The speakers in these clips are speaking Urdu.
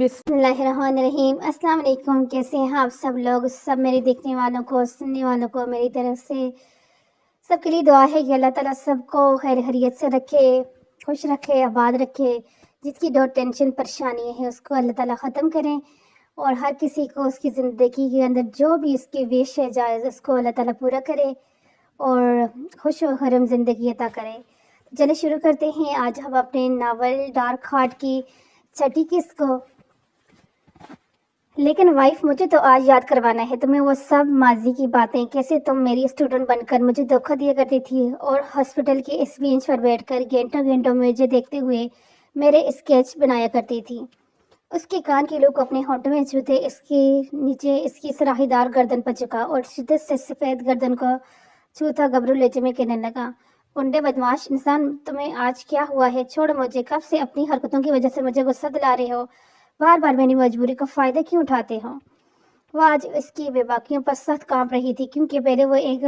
بسم اللہ الرحمن الرحیم۔ السلام علیکم، کیسے ہیں آپ سب لوگ؟ سب میرے دیکھنے والوں کو، سننے والوں کو میری طرف سے سب کے لیے دعا ہے کہ اللہ تعالیٰ سب کو خیر خیریت سے رکھے، خوش رکھے، آباد رکھے۔ جس کی جو ٹینشن پریشانی ہے اس کو اللہ تعالیٰ ختم کریں، اور ہر کسی کو اس کی زندگی کے اندر جو بھی اس کی وش ہے جائز اس کو اللہ تعالیٰ پورا کرے اور خوش و خرم زندگی عطا کرے۔ چلے شروع کرتے ہیں۔ آج ہم اپنے ناول ڈارک ہارٹ کی چھٹی قسط کو، لیکن وائف مجھے تو آج یاد کروانا ہے تمہیں وہ سب ماضی کی باتیں، کیسے تم میری اسٹوڈنٹ بن کر مجھے دھوکہ دیا کرتی تھی اور ہاسپٹل کے اس بینچ پر بیٹھ کر گھنٹوں گھنٹوں مجھے دیکھتے ہوئے میرے اسکیچ بنایا کرتی تھی۔ اس کے کان کے لوگ اپنے ہونٹوں میں چھوتے، اس کے نیچے اس کی سراہی دار گردن پر جھکا اور شدت سے سفید گردن کو چھوتا گبرو لہجے میں کہنے لگا، گنڈے بدماش انسان، تمہیں آج کیا ہوا ہے؟ چھوڑ مجھے، کب سے اپنی حرکتوں کی وجہ سے مجھے غصہ دلا رہے ہو؟ بار بار میری مجبوری کا فائدہ کیوں اٹھاتے ہو؟ وہ آج اس کی بے باکیوں پر سخت کانپ رہی تھی، کیونکہ پہلے وہ ایک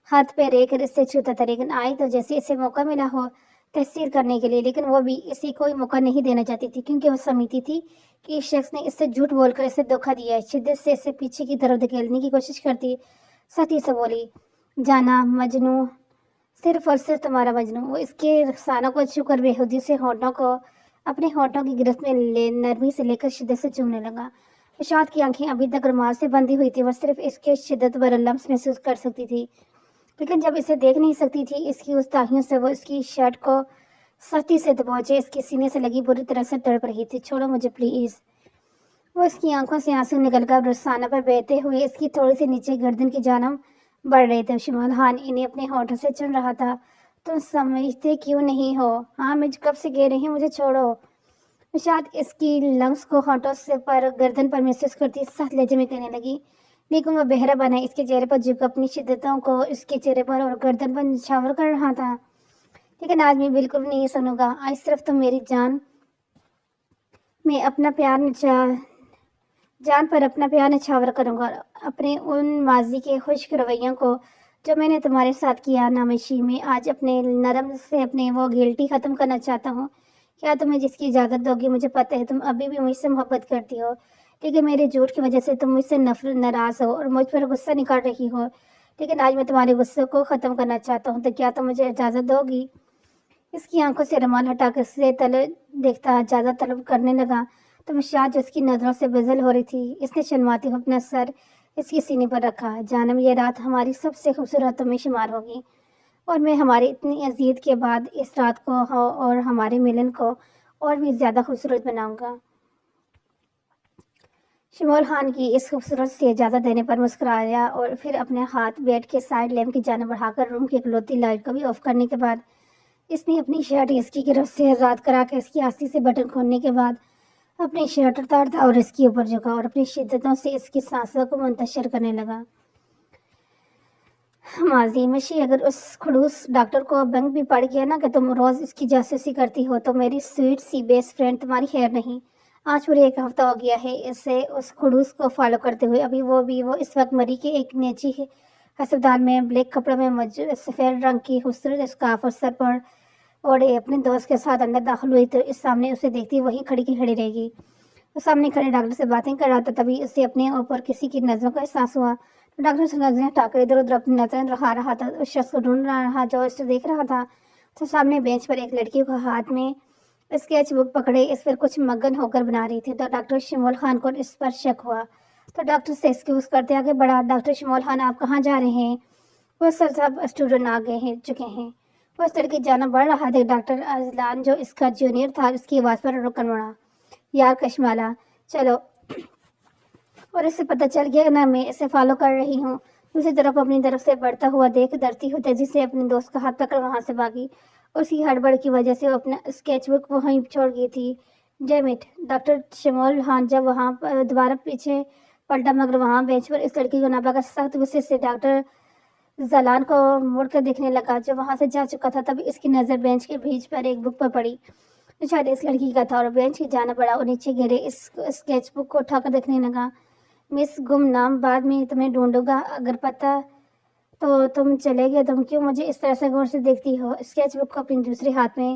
ہاتھ پہ رہ کر اس سے چھوتا تھا، لیکن آئی تو جیسے اسے موقع ملا ہو تحسیر کرنے کے لیے، لیکن وہ بھی اسے کوئی موقع نہیں دینا چاہتی تھی، کیونکہ وہ سمجھتی تھی کہ اس شخص نے اس سے جھوٹ بول کر اسے دھوکہ دیا ہے۔ شدت سے اسے پیچھے کی طرف دھکیلنے کی کوشش کرتی سختی سے بولی، جانا مجنو، صرف اور صرف تمہارا مجنو۔ وہ اس کے رخسانوں کو چھو کر بےحودی سے ہونٹوں کو اپنے ہونٹوں کی گرفت میں نرمی سے لے کر شدت سے چومنے لگا۔ اشاعت کی آنکھیں ابھی تک رومال سے بندھی ہوئی تھی، وہ صرف اس کے شدت پر لمس محسوس کر سکتی تھی، لیکن جب اسے دیکھ نہیں سکتی تھی اس کی گستاخیوں سے وہ اس کی شرٹ کو سختی سے دبوچے اس کے سینے سے لگی بری طرح سے تڑپ رہی تھی۔ چھوڑو مجھے پلیز۔ وہ اس کی آنکھوں سے آنسو نکل کر رخسانہ پر بہتے ہوئے اس کی تھوڑی سی نیچے گردن کی جانب بڑھ رہے تھے۔ شمال خان انہیں اپنے ہونٹوں سے چن رہا تھا، تم سمجھتے کیوں نہیں ہو؟ ہاں میں کب سے کہہ رہی ہوں مجھے چھوڑو۔ اشاعت اس کی لمس کو ہونٹوں سے پر گردن پر محسوس کرتی سخت لہجے میں کہنے لگی، لیکن وہ بہرا بنا اس کے چہرے پر جھک اپنی شدتوں کو اس کے چہرے پر اور گردن پر نچھاور کر رہا تھا۔ لیکن آج میں بالکل نہیں سنوں گا، آج صرف تم میری جان میں اپنا پیار جان پر اپنا پیار نچھاور کروں گا، اپنے ان ماضی کے خشک رویوں کو جو میں نے تمہارے ساتھ کیا نامشی میں آج اپنے نرم سے اپنے وہ گلٹی ختم کرنا چاہتا ہوں۔ کیا تمہیں جس کی اجازت دوگی؟ مجھے پتہ ہے تم ابھی بھی مجھ سے محبت کرتی ہو، لیکن میرے جھوٹ کی وجہ سے تم مجھ سے ناراض ہو اور مجھ پر غصہ نکال رہی ہو، لیکن آج میں تمہارے غصے کو ختم کرنا چاہتا ہوں، تو کیا تم مجھے اجازت دوگی؟ اس کی آنکھوں سے رومال ہٹا کر اسے دیکھتا اجازت طلب کرنے لگا، تو اشاعت جو اس کی نظروں سے بزل ہو رہی تھی، اس نے شرماتے ہوئے اپنا سر اس کی سینے پر رکھا، جانم یہ رات ہماری سب سے خوبصورت راتوں میں شمار ہوگی، اور میں ہماری اتنی اذیت کے بعد اس رات کو اور ہمارے ملن کو اور بھی زیادہ خوبصورت بناؤں گا۔ شمال خان کی اس خوبصورت سے اجازت دینے پر مسکرایا اور پھر اپنے ہاتھ بیڈ کے سائڈ لیمپ کی جانب بڑھا کر روم کی اکلوتی لائٹ کو بھی آف کرنے کے بعد اس نے اپنی شرٹ اس کی گرفت سے آزاد کرا کے اس کی آستی سے بٹن کھولنے کے بعد اپنی شرٹ اتارتا اور اس کے اوپر جھکا اور اپنی شدتوں سے اس کی سانسوں کو منتشر کرنے لگا۔ ماضی مشی، اگر اس خڑوس ڈاکٹر کو بنک بھی پڑ گیا نا کہ تم روز اس کی جاسوسی کرتی ہو، تو میری سویٹ سی بیسٹ فرینڈ تمہاری خیر نہیں۔ آج پورے ایک ہفتہ ہو گیا ہے اسے اس خڑوس کو فالو کرتے ہوئے، ابھی وہ اس وقت مری کے ایک نجی ہسپتال میں بلیک کپڑوں میں سفید رنگ کی خوبصورت اسکارف اور سر پر اوڑے اپنے دوست کے ساتھ اندر داخل ہوئی تو اس سامنے اسے دیکھتی وہیں کھڑی کی کھڑی رہ گئی۔ وہ سامنے کھڑے ڈاکٹر سے باتیں کر رہا تھا، تبھی اسے اپنے اوپر کسی کی نظروں کا احساس ہوا۔ ڈاکٹر سے نظریں ہٹا کر ادھر ادھر اپنی نظریں رکھا رہا تھا، اس شخص کو ڈھونڈ رہا جو اسے دیکھ رہا تھا۔ تو سامنے بینچ پر ایک لڑکی کو ہاتھ میں اسکیچ بک پکڑے اس پر کچھ مگن ہو کر بنا رہی تھی، تو ڈاکٹر شمول خان کو اس پر شک ہوا، تو ڈاکٹر سے ایکسکیوز کرتے آگے بڑھا، ڈاکٹر شمول خان آپ کہاں جا رہے ہیں؟ وہ سب اسٹوڈنٹ آ گئے ہیں چکے ہیں۔ وہ اس لڑکی جانا بڑھ رہا تھا، ڈاکٹر ازلان جو اس کا جونیئر تھا اس کی آواز پر رکن پڑا، یار کشمالا چلو، اور اسے پتہ چل گیا نا میں اسے فالو کر رہی ہوں۔ دوسری طرف اپنی طرف سے بڑھتا ہوا دیکھ ڈرتی ہوئی تیزی سے اپنے دوست کا ہاتھ پکڑ وہاں سے بھاگی، اس کی ہڑبڑ کی وجہ سے وہ اپنا اسکیچ بک وہیں چھوڑ گئی تھی۔ Damn it! Doctor Shamool Khan جب وہاں دوبارہ پیچھے پلٹا، مگر وہاں بینچ پر اس لڑکی کو نہ پا کر سخت غصے سے ڈاکٹر زلان کو مڑ کر دیکھنے لگا جو وہاں سے جا چکا تھا، تب اس کی نظر بینچ کے بیچ پر ایک بک پر پڑی جو شاید اس لڑکی کا تھا، اور بینچ کی جانب بڑھا اور نیچے گرے اس اسکیچ بک کو اٹھا کر دیکھنے لگا۔ مس گمنام، بعد میں تمہیں ڈھونڈوں گا، اگر پتہ تو تم چلے گئے، تم کیوں مجھے اس طرح سے غور سے دیکھتی ہو؟ اسکیچ بک کو اپنے دوسرے ہاتھ میں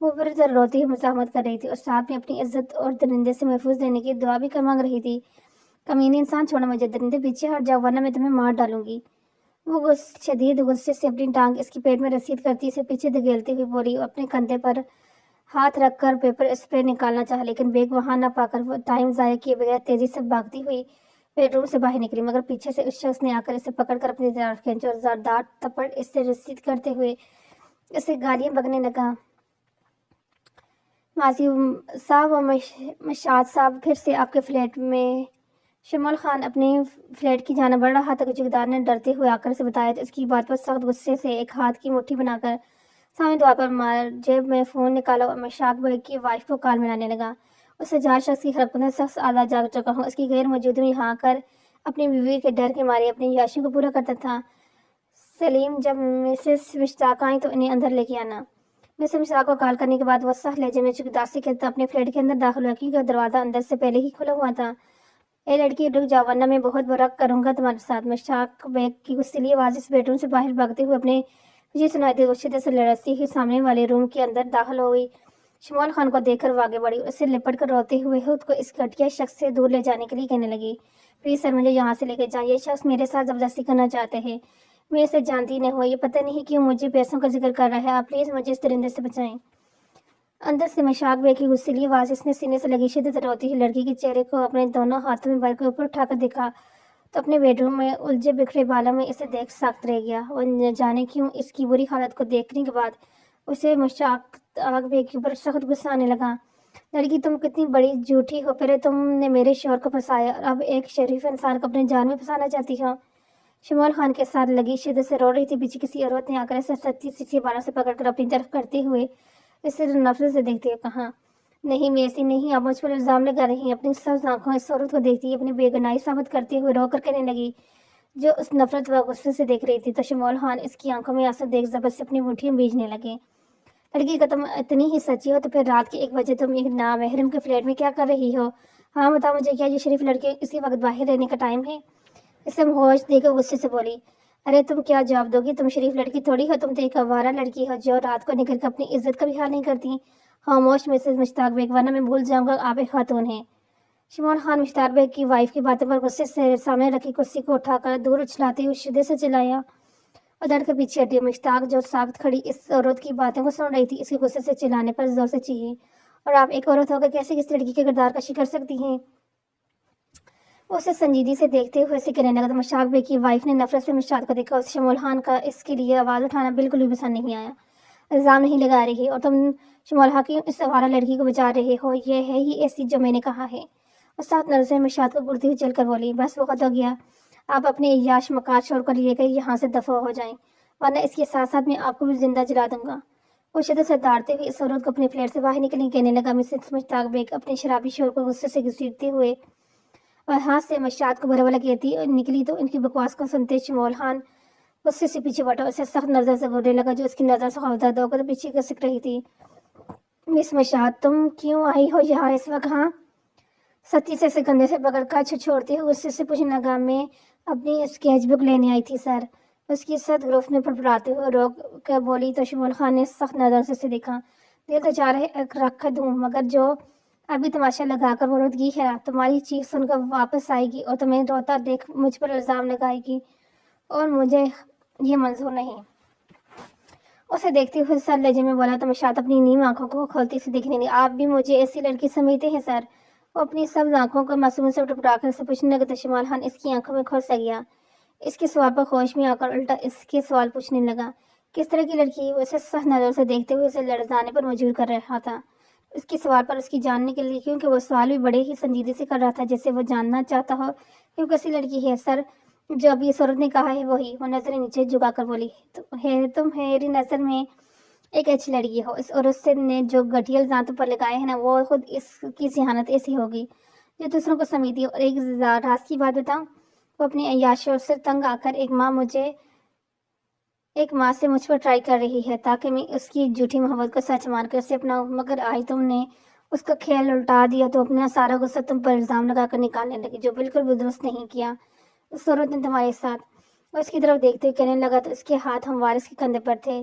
وہ بری طرح روتی ہوئی مزاحمت کر رہی تھی اور ساتھ میں اپنی عزت اور درندے سے محفوظ رہنے کی دعا بھی مانگ رہی تھی۔ کمینے انسان، چھوڑو مجھے، درندے پیچھے ہٹ جاؤ ورنہ میں تمہیں مار ڈالوں گی۔ وہ شدید غصے سے اپنی ٹانگ اس کی پیٹ میں رسید کرتی اسے پیچھے دھکیلتی ہوئی بولی، اپنے کندھے پر ہاتھ رکھ کر پیپر اسپرے نکالنا چاہا، لیکن بیگ وہاں نہ پا کر وہ ٹائم ضائع کیے بغیر تیزی سے بھاگتی ہوئی بیڈ روم سے باہر نکلی، مگر پیچھے سے اس شخص نے آ کر اسے پکڑ کر اپنی طرف کھینچا اور زوردار تھپڑ اس سے رسید کرتے ہوئے اسے گالیاں بکنے لگا۔ ماضی صاحب و مشاد صاحب، پھر سے آپ کے فلیٹ میں؟ شمال خان اپنے فلیٹ کی جانب بڑھ رہا تھا کہ چوکیدار نے ڈرتے ہوئے آ کر اسے بتایا تو اس کی بات پر سخت غصے سے ایک ہاتھ کی مٹھی بنا کر سامنے دوار پر مار جیب میں فون نکالا اور مشاق بھائی کی وائف کو کال ملانے لگا۔ اسے جہاں شخص کی حرکتیں سخت آدھا جاگ چکا ہوں، اس کی غیر موجودگی میں یہاں کر اپنی بیوی کے ڈر کے مارے اپنی عیاشی کو پورا کرتا تھا۔ سلیم، جب مسز مشتاق آئیں تو انہیں اندر لے کے آنا۔ مسز مشتاق کو کال کرنے کے بعد وہ سخت لہجے میں چوکیدار سے کہتا اپنے فلیٹ کے اندر داخل ہوا، کیونکہ دروازہ اندر سے پہلے ہی کھلا ہوا تھا۔ اے لڑکی، رک جاؤ ورنہ میں بہت برا کروں گا تمہارے ساتھ۔ مشتاق بیگ کی غصیلی آواز اس بیڈ روم سے باہر بھاگتے ہوئے اپنے مجھے سنائی دی شدت سے لڑزتی ہوئی سامنے والے روم کے اندر داخل ہو گئی۔ شمال خان کو دیکھ کر وہ آگے بڑھی اور اسے لپٹ کر روتے ہوئے خود کو اس گھٹیا شخص سے دور لے جانے کے لیے کہنے لگی، پلیز سر، مجھے یہاں سے لے کے جائیں، یہ شخص میرے ساتھ زبردستی کرنا چاہتے ہیں، میں اسے جانتی نہیں ہوں، یہ پتہ نہیں کیوں مجھے پیسوں کا ذکر کر رہا ہے، آپ پلیز مجھے اس درندے سے بچائیں۔ اندر سے مشاق بے کی غصیلی آواز اس نے سینے سے لگی شدت سے روتی ہوئی لڑکی کے چہرے کو اپنے دونوں ہاتھوں میں بھر کر اوپر اٹھا کر دیکھا تو اپنے بیڈ روم میں الجھے بکھرے بالوں میں اسے دیکھ ساکت رہ گیا۔ وہ نہ جانے کیوں اس کی بری حالت کو دیکھنے کے بعد اسے مشاق بے کے اوپر سخت غصہ آنے لگا۔ لڑکی، تم کتنی بڑی جھوٹی ہو، پہلے تم نے میرے شوہر کو پھنسایا اور اب ایک شریف انسان کو اپنے جال میں پھنسانا چاہتی ہو۔ شمال خان کے ساتھ لگی شدت سے رو رہی تھی۔ پیچھے کسی عورت نے آ کر اسے سچی سچی بالوں سے پکڑ کر اپنی طرف کرتے ہوئے اسے نفرت سے دیکھتے ہوئے کہا، نہیں میں ایسی نہیں، آپ مجھ پر الزام لگا رہی ہیں۔ اپنی سبز آنکھوں اس عورت کو دیکھتی اپنی بے گناہی ثابت کرتے ہوئے رو کر کہنے لگی، جو اس نفرت و غصے سے دیکھ رہی تھی تو شمال خان اس کی آنکھوں میں آنسو دیکھ زبر سے اپنی مٹھی میں بیجنے لگے۔ لڑکی، کا تم اتنی ہی سچی ہو تو پھر رات کے 1 بجے تم ایک نامحرم کے فلیٹ میں کیا کر رہی ہو؟ ہاں بتاؤ مجھے، کیا یہ شریف لڑکے اسی وقت باہر رہنے کا ٹائم ہے؟ اسے ہوش دے کر غصے سے بولی، ارے تم کیا جواب دو گی؟ تم شریف لڑکی تھوڑی ہو، تم تو ایک آوارہ لڑکی ہو جو رات کو نکل کر اپنی عزت کا بھی حال نہیں کرتی۔ خاموش مسز مشتاق بیگ، ورنہ میں بھول جاؤں گا آپ ایک خاتون ہیں۔ شمال خان مشتاق بیگ کی وائف کی باتوں پر غصے سے سامنے رکھی کرسی کو اٹھا کر دور اچھلاتے ہوئے شدت سے چلایا اور دڑ کر پیچھے ہٹی۔ مشتاق جو ساکت کھڑی اس عورت کی باتوں کو سن رہی تھی، اس کے غصے سے چلانے پر زور سے چیخی، اور آپ ایک عورت ہو کر کیسے کس لڑکی کے کردار کشی کر سکتی ہیں؟ اسے سنجیدگی سے دیکھتے ہوئے اسے کہنے لگا تو مشتاق بیگ کی وائف نے نفرت سے مشتاق کو دیکھا۔ اس شمال خان کا اس کے لیے آواز اٹھانا بالکل بھی پسند نہیں آیا۔ الزام نہیں لگا رہی اور تم شمال خان کی اس آوارہ لڑکی کو بچا رہے ہو، یہ ہے ہی ایسی جو میں نے کہا ہے۔ اور ساتھ نظریں مشتاق کو گرتی ہوئی چل کر بولی، بس بہت ہو گیا، آپ اپنے عیاش مکار چھوڑ کر لے کر یہاں سے دفع ہو جائیں، ورنہ اس کے ساتھ ساتھ میں آپ کو بھی زندہ جلا دوں گا۔ وہ شدت سے داڑتے ہوئے اس عورت کو اپنے فلیٹ سے باہر نکلنے کہنے لگا۔ مسز مشتاق بیگ اپنے شرابی شوہر کو غصے سے گھسیٹتے ہوئے اور ہاتھ سے مشاد کو بھلا بھلا کہتی نکلی تو ان کی بکواس کو سنتے شمال خان غصے سے پیچھے بٹا، اسے سخت نظر سے گھورنے لگا جو اس کی نظر سے خوفزدہ ہو کر پیچھے کسک رہی تھی۔ مس مشاد، تم کیوں آئی ہو یہاں اس وقت؟ ہاں، ستی سے اسے کندھے سے پکڑ کر چھوڑتے ہوئے غصے سے پوچھنے لگا، میں اپنی اسکیچ بک لینے آئی تھی سر۔ اس کی صد گرفت میں پڑپڑاتے ہوئے روک کر بولی تو شمال خان نے سخت نظر سے اسے دیکھا۔ دل تو چاہ رہے رکھ دوں، مگر جو ابھی تماشا لگا کر وہ رودگی ہے، تمہاری چیخ سن کر واپس آئے گی اور تمہیں روتا دیکھ مجھ پر الزام لگائے گی، اور مجھے یہ منظور نہیں۔ اسے دیکھتے ہوئے سر لہجے میں بولا تو مشاد اپنی نیم آنکھوں کو کھولتی سے دیکھنے لگی، آپ بھی مجھے ایسی لڑکی سمجھتے ہیں سر؟ وہ اپنی سبز آنکھوں کو معصوم سے ٹپٹا کر اسے پوچھنے لگا تو شمال خان اس کی آنکھوں میں کھوس گیا۔ اس کے سوال پر ہوش میں آ کر الٹا اس کے سوال پوچھنے لگا، کس طرح کی لڑکی؟ وہ اسے سخت نظر سے دیکھتے ہوئے اسے لڑزانے پر مجبور کر رہا تھا اس کے سوال پر اس کی جاننے کے لیے، کیونکہ وہ سوال بھی بڑے ہی سنجیدگی سے کر رہا تھا جیسے وہ جاننا چاہتا ہو کہ وہ کیسی لڑکی ہے۔ سر، جو ابھی اس عورت نے کہا ہے وہی۔ وہ نظریں نیچے جھکا کر بولی، تم میری نظر میں ایک اچھی لڑکی ہو، اس عورت سے نے جو گھٹیا الزام تم پر لگائے ہیں نا، وہ خود اس کی ذہانت ایسی ہوگی جو دوسروں کو سمیتی ہے۔ اور ایک راز کی بات بتاؤں، وہ اپنی عیاشیوں سے تنگ آ کر ایک ماں سے مجھ پر ٹرائی کر رہی ہے تاکہ میں اس کی جھوٹی محبت کو سچ مان کر اسے اپناؤں، مگر آج تم نے اس کا خیال الٹا دیا تو اپنا سارا غصہ تم پر الزام لگا کر نکالنے لگی، جو بالکل بھی درست نہیں کیا اس عورت نے تمہارے ساتھ۔ وہ اس کی طرف دیکھتے ہوئے کہنے لگا تو اس کے ہاتھ ہموار اس کے کندھے پر تھے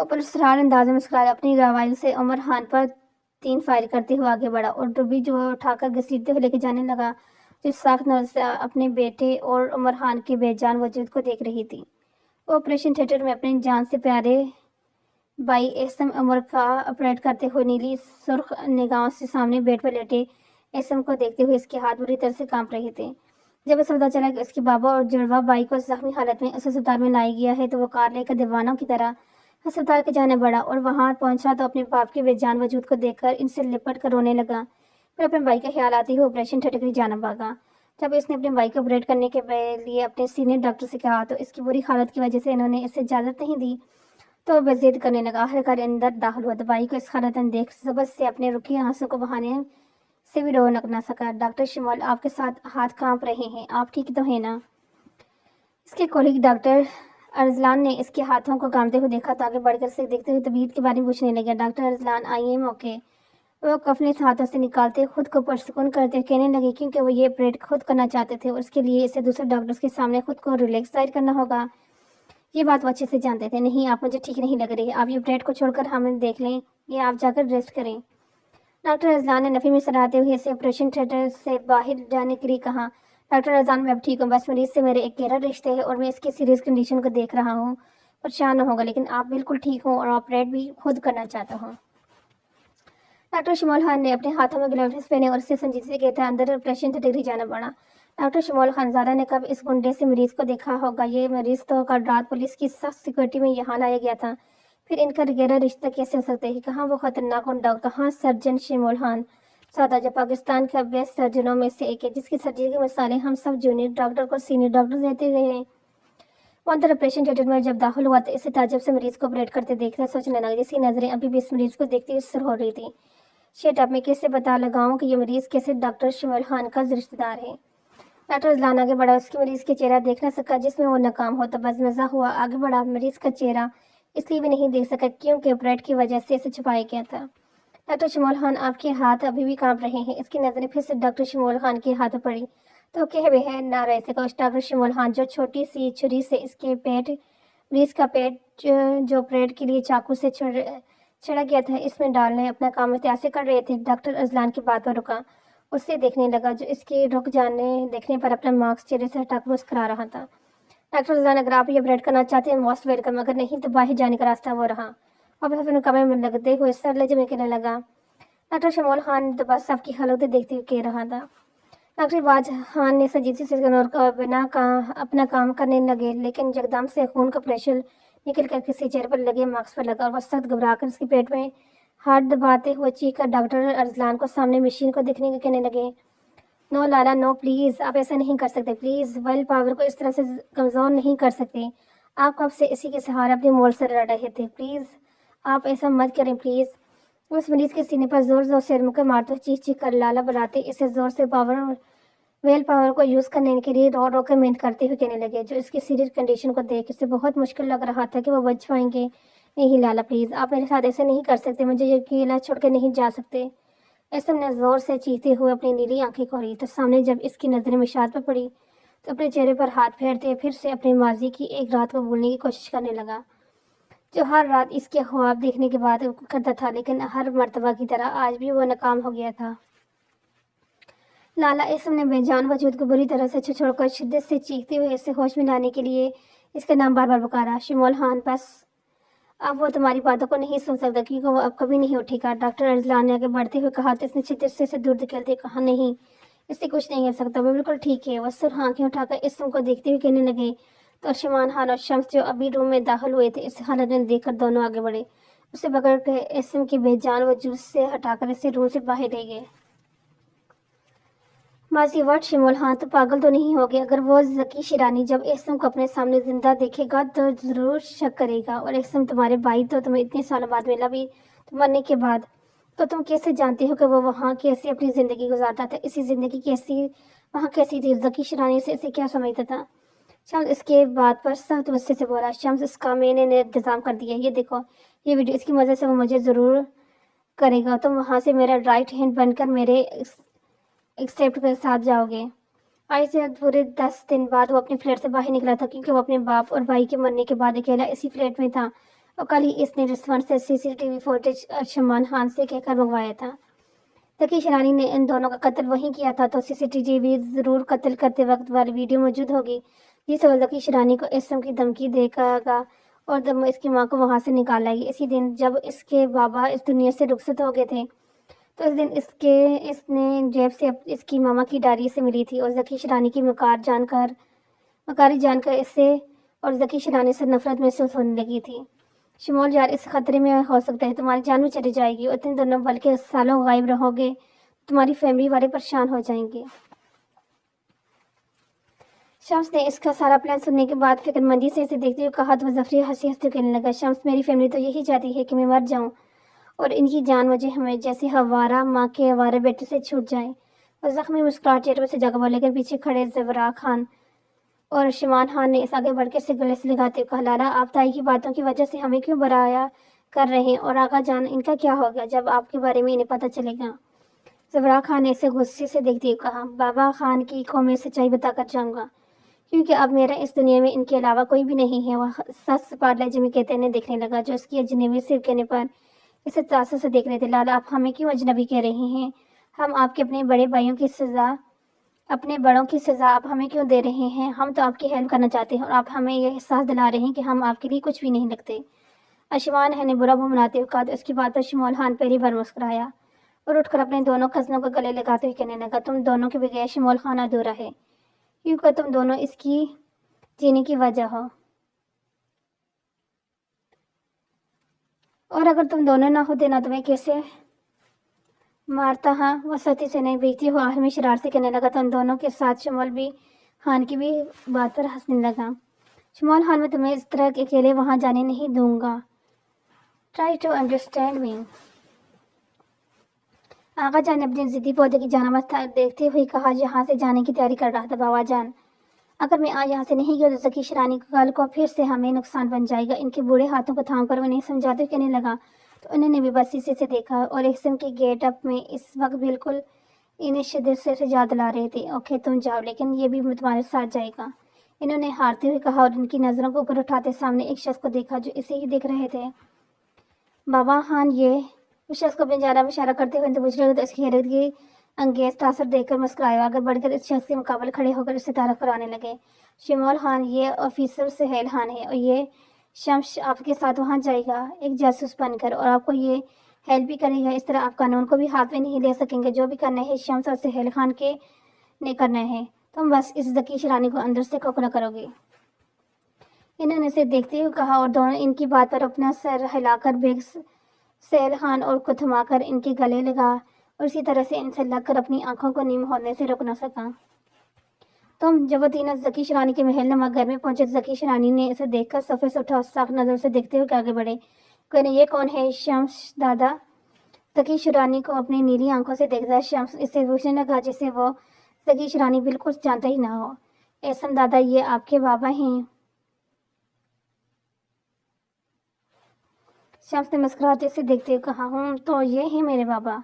وہ پرسرار انداز میں مسکرایا، اپنی راوائل سے عمر خان پر 3 فائر کرتے ہوئے آگے بڑھا اور ڈبی جو اٹھا کر گھسیٹتے ہوئے لے کے جانے لگا، جو ساکھ نظر سے اپنے بیٹے اور عمر خان کے بے جان وجود کو دیکھ رہی تھی۔ وہ آپریشن تھیٹر میں اپنے جان سے پیارے بھائی ایسم عمر کا آپریٹ کرتے ہوئے نیلی سرخ نگاہوں سے سامنے بیڈ پر لیٹے ایسم کو دیکھتے ہوئے اس کے ہاتھ بری طرح سے کانپ رہے تھے۔ جب اسے پتا چلا کہ اس کے بابا اور جڑواں بھائی کو زخمی حالت میں اس اسپتال میں لایا گیا ہے تو وہ کار لے کر دیوانوں کی طرح ہسپتال کے جانے بڑھا اور وہاں پہنچا تو اپنے باپ کے بے جان وجود کو دیکھ کر ان سے لپٹ کر رونے لگا، پھر اپنے بھائی کا خیال آتے ہوئے آپریشن تھیٹر کی جانب بھاگا۔ جب اس نے اپنے بھائی کو آپریٹ کرنے کے لیے اپنے سینئر ڈاکٹر سے کہا تو اس کی بری حالت کی وجہ سے انہوں نے اسے اجازت نہیں دی تو وہ ضد کرنے لگا۔ آخرکار اندر داخل ہوا تو بھائی کو اس حالت میں دیکھ زبر سے اپنے رکے آنسوں کو بہانے سے بھی روک نہ سکا۔ ڈاکٹر شمول، آپ کے ساتھ ہاتھ کانپ رہے ہیں، آپ ٹھیک تو ہیں نا؟ اس کے کولیگ ڈاکٹر ارسلان نے اس کے ہاتھوں کو کانپتے ہوئے دیکھا تو آگے بڑھ کر اسے دیکھتے ہوئے طبیعت کے بارے میں پوچھنے لگا۔ Doctor Arsalan, I'm okay, وہ کفنس ہاتھوں سے نکالتے خود کو پرسکون کرتے ہوئے کہنے لگے، کیونکہ وہ یہ آپریٹ خود کرنا چاہتے تھے اور اس کے لیے اسے دوسرے ڈاکٹرز کے سامنے خود کو ریلیکس ظاہر کرنا ہوگا۔ یہ بات وہ اچھے سے جانتے تھے۔ نہیں، آپ مجھے ٹھیک نہیں لگ رہی، آپ یہ آپریٹ کو چھوڑ کر ہمیں دیکھ لیں یا آپ جا کر ریسٹ کریں۔ ڈاکٹر ارسلان نے نفی میں سراہتے ہوئے اسے آپریشن تھیٹر سے باہر جانے کے لیے کہا۔ ڈاکٹر ارسلان، میں اب ٹھیک ہوں، بس مریض سے میرے ایک گہرا رشتے ہے اور میں اس کی سیریس کنڈیشن کو دیکھ رہا ہوں، پریشان نہ ہوگا، لیکن آپ بالکل ٹھیک ہوں اور آپریٹ بھی خود کرنا چاہتا ہوں۔ ڈاکٹر شمول خان نے اپنے ہاتھوں میں گلوز پہنے اور اسے سنجیدگی سے کہتا اندر آپریشن تھیٹر کی جانب بڑھا۔ ڈاکٹر شمول خان، زارا نے کب اس گنڈے سے مریض کو دیکھا ہوگا؟ یہ مریض تو کل رات پولیس کی سخت سیکورٹی میں یہاں لایا گیا تھا، پھر ان کا گہرا رشتہ کیسے ہو سکتا ہے؟ کہاں وہ خطرناک گنڈا، کہاں سرجن شمول خان سادہ، جو پاکستان کا بیسٹ سرجنوں میں سے ایک ہے، جس کی سرجری کی مثالیں ہم سب جونیئر ڈاکٹر کو سینئر ڈاکٹر دیتے رہے ہیں۔ وہ اندر آپریشن تھیٹر میں جب داخل ہوا تو اسے تعجب سے مریض کو آپریٹ کرتے دیکھنا سوچنے لگا، جس کی نظریں ابھی بھی اس مریض کو دیکھتے ہوئے سر ہو رہی تھی۔ شیٹ اپ، میں کیسے پتا لگاؤں کہ یہ مریض کیسے ڈاکٹر شمول خان کا رشتہ دار ہے؟ ڈاکٹر ارسلان آگے بڑھا، اس کے مریض کے چہرہ دیکھ نہ سکا جس میں وہ ناکام ہو تو بس مزہ ہوا، آگے بڑھا، مریض کا چہرہ اس لیے بھی نہیں دیکھ سکا کیونکہ آپریٹ کی وجہ سے اسے چھپایا گیا تھا۔ ڈاکٹر شمول خان، آپ کے ہاتھ ابھی بھی کانپ رہے ہیں۔ اس کی نظریں پھر سے ڈاکٹر شمول خان کے ہاتھ پڑی تو کہہ بہر نہ رہ سکا۔ ڈاکٹر شمول خان، جو چھوٹی سی چھری سے اس کے مریض کا پیٹ جو آپریٹ کے لیے چاقو سے چھڑا گیا تھا اس میں ڈالنے اپنا کام متاثر کر رہے تھے۔ ڈاکٹر ارسلان کی بات پر رکا، اسے دیکھنے لگا جو اس کے رک جانے دیکھنے پر اپنا ماسک چہرے سے ہٹا کر مسکرا رہا تھا۔ ڈاکٹر ارسلان، اگر آپ یہ آپریٹ کرنا چاہتے ہیں موسٹ ویلکم، اگر نہیں تو باہر جانے کا راستہ وہ رہا۔ واپس اپنے کمرے میں لگتے ہوئے سر لہجے میں کہنے لگا۔ ڈاکٹر شمول خان تو بس سب کی حالت دیکھتے ہوئے کہہ رہا تھا۔ ڈاکٹر باز خان نے سنجیدگی سے بنا اپنا کام کرنے لگے، لیکن یکدم سے خون کا پریشر نکل کر کسی چہرے پر لگے ماسک پر لگا اور وہ سخت گھبرا کر اس کے پیٹ میں ہاتھ دباتے ہوئے چیخ کر ڈاکٹر ارسلان کو سامنے مشین کو دیکھنے کے کہنے لگے، نو لالا نو، پلیز آپ ایسا نہیں کر سکتے، پلیز ول پاور کو اس طرح سے کمزور نہیں کر سکتے، آپ کب سے اسی کے سہارے اپنی موت سے لڑ رہے تھے، پلیز آپ ایسا مت کریں پلیز۔ اس مریض کے سینے پر زور زور سے مکے مارتے چیخ چیخ کر لالا بلاتے اسے زور سے ویل پاور کو یوز کرنے کے لیے رو رو کر محنت کرتے ہوئے کہنے لگے، جو اس کی سیریس کنڈیشن کو دیکھ اسے بہت مشکل لگ رہا تھا کہ وہ بچ پائیں گے۔ نہیں لالا پلیز آپ میرے ساتھ ایسے نہیں کر سکتے، مجھے یہ اکیلا چھوڑ کے نہیں جا سکتے۔ ایسم نے زور سے چیختے ہوئے اپنی نیلی آنکھیں کھولی تو سامنے جب اس کی نظریں مشاط پر پڑی تو اپنے چہرے پر ہاتھ پھیرتے پھر سے اپنے ماضی کی ایک رات کو بھولنے کی کوشش کرنے لگا جو ہر رات اس کے خواب دیکھنے کے بعد کرتا تھا، لیکن ہر مرتبہ کی طرح آج بھی وہ ناکام ہو گیا تھا۔ لالا، ایسم نے بے جان وجود کو بری طرح سے چھوڑ کر شدت سے چیختے ہوئے اسے ہوش میں لانے کے لیے اس کا نام بار بار پکارا، شمول خان، بس اب وہ تمہاری باتوں کو نہیں سن سکتا کیونکہ وہ اب کبھی نہیں اٹھے گا۔ ڈاکٹر ارسلان نے آگے بڑھتے ہوئے کہا تو اس نے شدت سے اسے دور دھکیلتے کہا، نہیں، اس سے کچھ نہیں ہو سکتا، وہ بالکل ٹھیک ہے۔ وہ سرخ آنکھیں اٹھا کر ایسم کو دیکھتے ہوئے کہنے لگے تو ارشمان خان اور شمس جو ابھی روم میں داخل ہوئے تھے اس حالت میں دیکھ کر دونوں آگے بڑھے، اسے پکڑ کے ایسم کے بے جان وجود سے ہٹا کر اسے روم سے باہر لے گئے۔ ماضی وٹ، شمول خان تو پاگل تو نہیں ہو گئے؟ اگر وہ ذکی شیرانی جب ایسم کو اپنے سامنے زندہ دیکھے گا تو ضرور شک کرے گا، اور ایسم تمہارے بھائی تو تمہیں اتنے سالوں بعد ملا بھی تو مرنے کے بعد، تو تم کیسے جانتے ہو کہ وہ وہاں کیسے اپنی زندگی گزارتا تھا؟ اسی زندگی کیسی وہاں کیسی تھی؟ ذکی شیرانی سے اسے کیا سمجھتا تھا؟ شمس اس کے بات پر سخت غصے سے بولا، شمس اس کا میں نے انتظام کر دیا، یہ دیکھو یہ ویڈیو، اس کی مدد سے وہ مجھے ضرور کرے گا، تم وہاں سے میرا رائٹ ہینڈ بن کر میرے ایکسپٹ کے ساتھ جاؤ گے۔ آج سے پورے 10 دن بعد وہ اپنے فلیٹ سے باہر نکلا تھا کیونکہ وہ اپنے باپ اور بھائی کے مرنے کے بعد اکیلا اسی فلیٹ میں تھا۔ اور کل ہی اس نے ریسٹورینٹ سے CCTV فوٹیج ارشمان خان سے کہہ کر منگوایا تھا۔ ذکی شرانی نے ان دونوں کا قتل وہیں کیا تھا، تو CCTV ضرور قتل کرتے وقت والی ویڈیو موجود ہوگی جس وقت ذکی شرانی کو اسم کی دھمکی دے گا اور جب اس کی ماں کو وہاں سے نکال لائے گی۔ اسی دن جب اس کے بابا اس دنیا سے رخصت ہو گئے تھے تو اس دن اس نے جیب سے اس کی ماما کی ڈائری سے ملی تھی اور ذکی شرانی کی مکاری جان کر اسے اور ذکی شرانی سے نفرت محسوس ہونے لگی تھی۔ شمول یار، اس خطرے میں ہو سکتا ہے تمہاری جان بھی چلی جائے گی اور تم دونوں بلکہ سالوں غائب رہو گے، تمہاری فیملی والے پریشان ہو جائیں گے۔ شمس نے اس کا سارا پلان سننے کے بعد فکر مندی سے اسے دیکھتے ہوئے کہا تو ظفری ہنسی کہنے لگا، شمس، میری فیملی تو یہی چاہتی ہے کہ میں مر جاؤں اور ان کی جان مجھے ہمیں جیسے ہوارہ ماں کے ہوارے بیٹے سے چھوٹ جائے۔ اور زخمی مسکراہٹ چہرے سے جگہ بولے، لیکن پیچھے کھڑے زبراء خان اور ارشمان خان نے اس آگے بڑھ کے اسے گلے سے لگاتے ہوئے کہا، لالا، آپ تائی کی باتوں کی وجہ سے ہمیں کیوں برایا کر رہے ہیں، اور آقا جان، ان کا کیا ہوگا جب آپ کے بارے میں انہیں پتہ چلے گا؟ زبراء خان نے اسے غصے سے دیکھتے ہوئے کہا، بابا خان کی کو میں سچائی بتا کر جاؤں گا، کیونکہ اب میرا اس دنیا میں ان کے علاوہ کوئی بھی نہیں ہے۔ وہ سچ سپاٹ لہجے میں کہتے انہیں دیکھنے لگا جو اس کی اجنبی صرف کہنے پر اسے تعصب سے دیکھ رہے تھے۔ لالا، آپ ہمیں کیوں اجنبی کہہ رہے ہیں؟ ہم آپ کے اپنے بڑوں کی سزا آپ ہمیں کیوں دے رہے ہیں؟ ہم تو آپ کی ہیلپ کرنا چاہتے ہیں اور آپ ہمیں یہ احساس دلا رہے ہیں کہ ہم آپ کے لیے کچھ بھی نہیں لگتے۔ ارشمان خان نے برا منہ بناتے ہوئے کہا تو اس کی بات پر شمول خان پہلی بار مسکرایا اور اٹھ کر اپنے دونوں کزنوں کو گلے لگاتے ہوئے کہنے لگا، تم دونوں کے بغیر شمول خان ادھورا ہے، کیونکہ تم دونوں اس کی جینے کی وجہ ہو، اور اگر تم دونوں نہ ہوتے نہ تمہیں کیسے مارتا۔ ہاں، وہ ستی سے نہیں بیچتی ہوا آخر میں شرارت سے کہنے لگا تو ان دونوں کے ساتھ شمول خان کی بھی بات پر ہنسنے لگا۔ شمول خان، میں تمہیں اس طرح اکیلے وہاں جانے نہیں دوں گا۔ Try to understand me. آقا جان نے اپنے ضدی پودے کی جانب دیکھتے ہوئے کہا، یہاں سے جانے کی تیاری کر رہا تھا بابا جان، اگر میں آج یہاں سے نہیں گیا تو ذکی شرانی کل کو پھر سے ہمیں نقصان بن جائے گا۔ ان کے بوڑھے ہاتھوں کو تھام کر انہیں سمجھاتے ہوئے کہنے لگا تو انہوں نے بھی بس شیشے سے دیکھا اور اسم کے گیٹ اپ میں اس وقت بالکل انہیں شدت سے یاد لا رہے تھے۔ اوکے، تم جاؤ، لیکن یہ بھی تمہارے ساتھ جائے گا، انہوں نے ہارتے ہوئے کہا اور ان کی نظروں کو اوپر اٹھاتے سامنے ایک شخص کو دیکھا جو اسے ہی دیکھ رہے تھے۔ بابا خان، یہ اس شخص کو اپنی جانب اشارہ کرتے ہوئے تو پوچھ رہے تو اس کی حیرت انگیز تاثر دیکھ کر مسکرایا، آگے بڑھ کر اس شخص کے مقابل کھڑے ہو کر اسے تعارف کروانے لگے، شمول خان، یہ آفیسر سہیل خان ہے اور یہ شمس آپ کے ساتھ وہاں جائے گا ایک جاسوس بن کر اور آپ کو یہ ہیلپ بھی کرے گا۔ اس طرح آپ قانون کو بھی ہاتھ میں نہیں لے سکیں گے، جو بھی کرنا ہے شمس اور سہیل خان کے نے کرنا ہے، تم بس اس ذکی شرانی کو اندر سے کھوکھلا کرو گے۔ انہوں نے اسے دیکھتے ہوئے کہا اور دونوں ان کی بات پر اپنا سر ہلا کر بیگ سہیل خان اور کو تھما کر ان کے گلے لگا اور اسی طرح سے ان سے لگ کر اپنی آنکھوں کو نیم ہونے سے روک نہ سکا۔ جب وہ تینوں ذکی شرانی کے محل نما گھر میں پہنچے تو ذکی شرانی نے اسے دیکھ کر صفے سے اٹھا اور صاف نظر سے دیکھتے ہوئے آگے بڑھے، کہنے، یہ کون ہے؟ شمس دادا ذکی شرانی کو اپنی نیلی آنکھوں سے دیکھتا شمس اسے پوچھنے لگا جسے وہ ذکی شرانی بالکل جانتا ہی نہ ہو، احسن دادا، یہ آپ کے بابا ہیں؟ شمس نے مسکراتے اسے دیکھتے ہوئے کہا، تو یہ ہیں میرے بابا۔